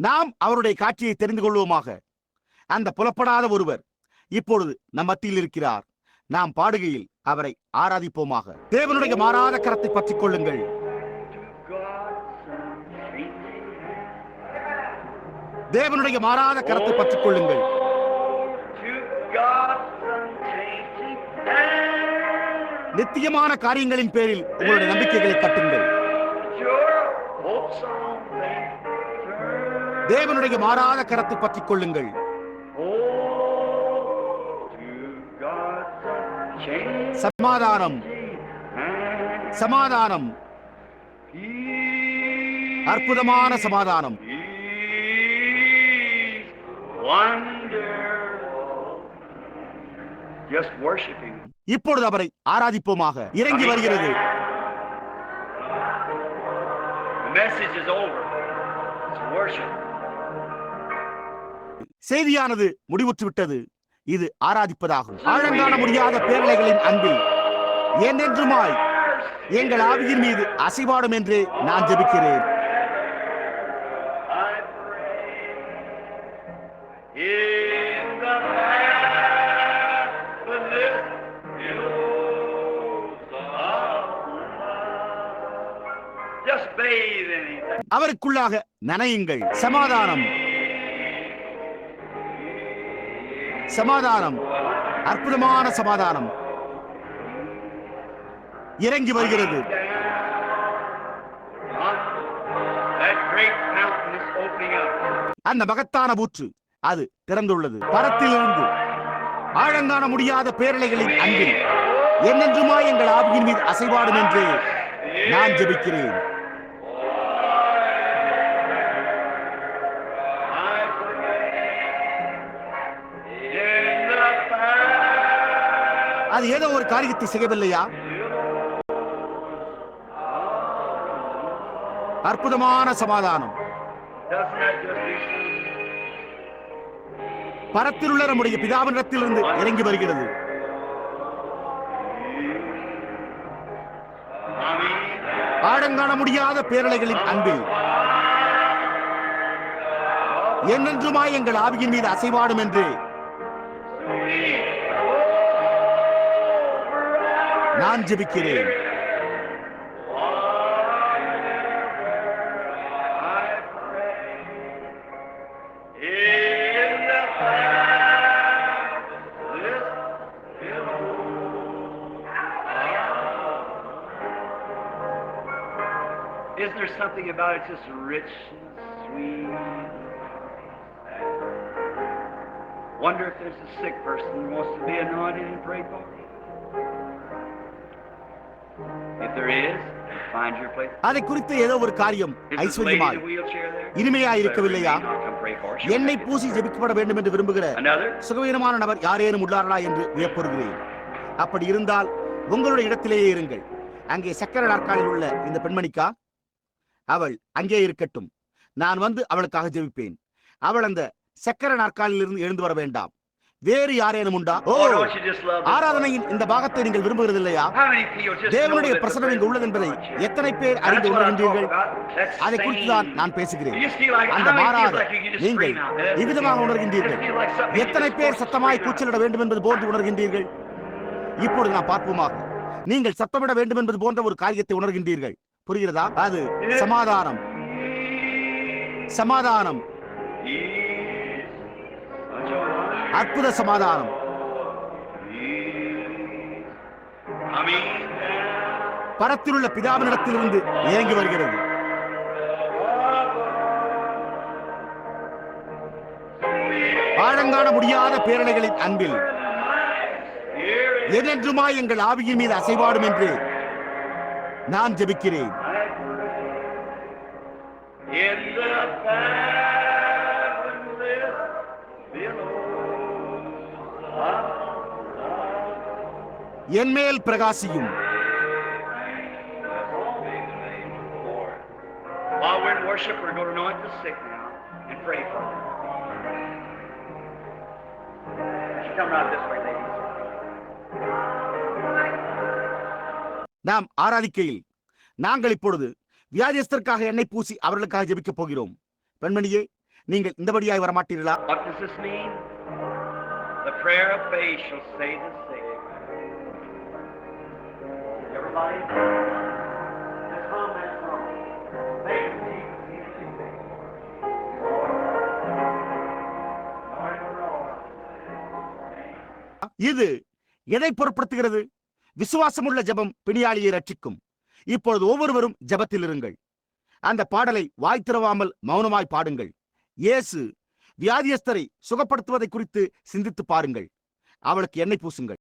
நாம் அவருடைய காட்சியை தெரிந்து கொள்வோமாக. அந்த புலப்படாத ஒருவர் இப்பொழுது நம் மத்தியில் இருக்கிறார். நாம் பாடுகையில் அவரை ஆராதிப்போமாக. தேவனுடைய மாறாத கரத்தை பற்றிக் கொள்ளுங்கள். தேவனுடைய மாறாத கரத்தை பற்றிக் கொள்ளுங்கள். நித்தியமான காரியங்களின் பேரில் உங்களுடைய நம்பிக்கைகளை கட்டுங்கள். தேவனுடைய மாறாத கரத்தை பற்றிக் கொள்ளுங்கள். சமாதானம், சமாதானம், அற்புதமான சமாதானம். இப்பொழுது அவரை ஆராதிப்போமாக. இறங்கி வருகிறது. செய்தியானது முடிவுற்று விட்டது. இது ஆராதிப்பதாகும். ஆழங்காண முடியாத பேரலைகளின் அன்பில் என்றென்றுமாய் எங்கள் ஆவியின் மீது அசைவாடும் என்று நான் ஜெபிக்கிறேன். அவருக்குள்ளாக நனையுங்கள். சமாதானம், சமாதானம், அற்புதமான சமாதானம் இறங்கி வருகிறது. அந்த மகத்தான ஊற்று அது திறந்துள்ளது. பரத்திலிருந்து ஆழங்காண முடியாத பேரலைகளின் அன்பில் என்னென்றுமாய் எங்கள் ஆவியின் மீது அசைவாடும் என்று நான் ஜெபிக்கிறேன். அது ஏதோ ஒரு காரியத்தை செய்யவில்லையா? அற்புதமான சமாதானம் பரத்தில் உள்ள நம்முடைய பிதாவினிடத்திலிருந்து இறங்கி வருகிறது. ஆழங்காண முடியாத பேரலைகளின் அன்பில் என்னென்றுமாய் எங்கள் ஆவியின் மீது அசைவாடும் என்று நான் ஜெபிக்கிறேன். Isn't there something about it just rich and sweet? Wonder if there's a sick person who wants to be anointed and prayed for. If there is, find your place. அதை குறித்து ஏதோ ஒரு காரியம் ஐஸ்வர்யமாய் இனிமையாய் இருக்கவில்லையா? என்னை பூசி ஜெபிக்கப்பட வேண்டும் என்று விரும்புகிற சுகவீனமான நபர் யாரேனும் உள்ளார்களா என்று வியப்புறுகிறேன். அப்படி இருந்தால் உங்களுடைய இடத்திலேயே இருங்கள். அங்கே சக்கர நாற்காலில் உள்ள இந்த பெண்மணிக்கா? அவள் அங்கே இருக்கட்டும். நான் வந்து அவளுக்காக ஜெபிப்பேன். அவள் அந்த சக்கர நாற்காலில் இருந்து எழுந்து வர வேண்டாம். வேறு யாரேனும் உண்டா? ஆராதனையின் இந்த பாகத்தை நீங்கள் விரும்புகிறது இல்லையா? தேவனுடைய பிரசனம் இங்கு உள்ளது என்பதை எத்தனை பேர் அறிந்து உணர்கின்றீர்கள்? அதை குறித்து தான் நான் பேசுகிறேன். அந்த மாறாத நீங்கள் இவ்விதமாக உணர்கின்றீர்கள். எத்தனை பேர் சத்தமாய் கூச்சலிட வேண்டும் என்பது போன்று உணர்கின்றீர்கள்? இப்பொழுது நான் பார்ப்போமாக. நீங்கள் சத்தமிட வேண்டும் என்பது போன்ற ஒரு காரியத்தை உணர்கின்றீர்கள். புரிகிறதா? அது சமாதானம், சமாதானம், அற்புத சமாதானம். பரத்திலுள்ள பிதாவினிடத்திலிருந்து இறங்கி வருகிறது. ஆழங்காண முடியாத பேரலைகளின் அன்பில் என்றென்றுமாய் எங்கள் ஆவியின் மீது அசைவாடும் என்று நான் ஜெபிக்கிறேன். என்மேல் பிரகாசியும். While we're in worship, we're going to anoint the sick now and pray for them. Come right this way, ladies. நாம் ஆராதிக்கையில் நாங்கள் இப்பொழுது வியாதியஸ்தருக்காக எண்ணெய் பூசி அவர்களுக்காக ஜெபிக்கப் போகிறோம். பெண்மணியே, நீங்கள் இந்தபடியாய் வரமாட்டீர்களா? What does this mean? The prayer of faith shall save the sick. Everybody, let's hum that song. Faith in Jesus. இது எதை பொருட்படுத்துகிறது? விசுவாசமுள்ள ஜெபம் பிணியாளியை ரட்சிக்கும். இப்பொழுது ஒவ்வொருவரும் ஜெபத்தில் இருங்கள். அந்த பாடலை வாய் திறவாமல் மௌனமாய் பாடுங்கள். இயேசு வியாதியஸ்தரை சுகப்படுத்துவதை குறித்து சிந்தித்து பாருங்கள். அவளுக்கு எண்ணெய் பூசுங்கள்.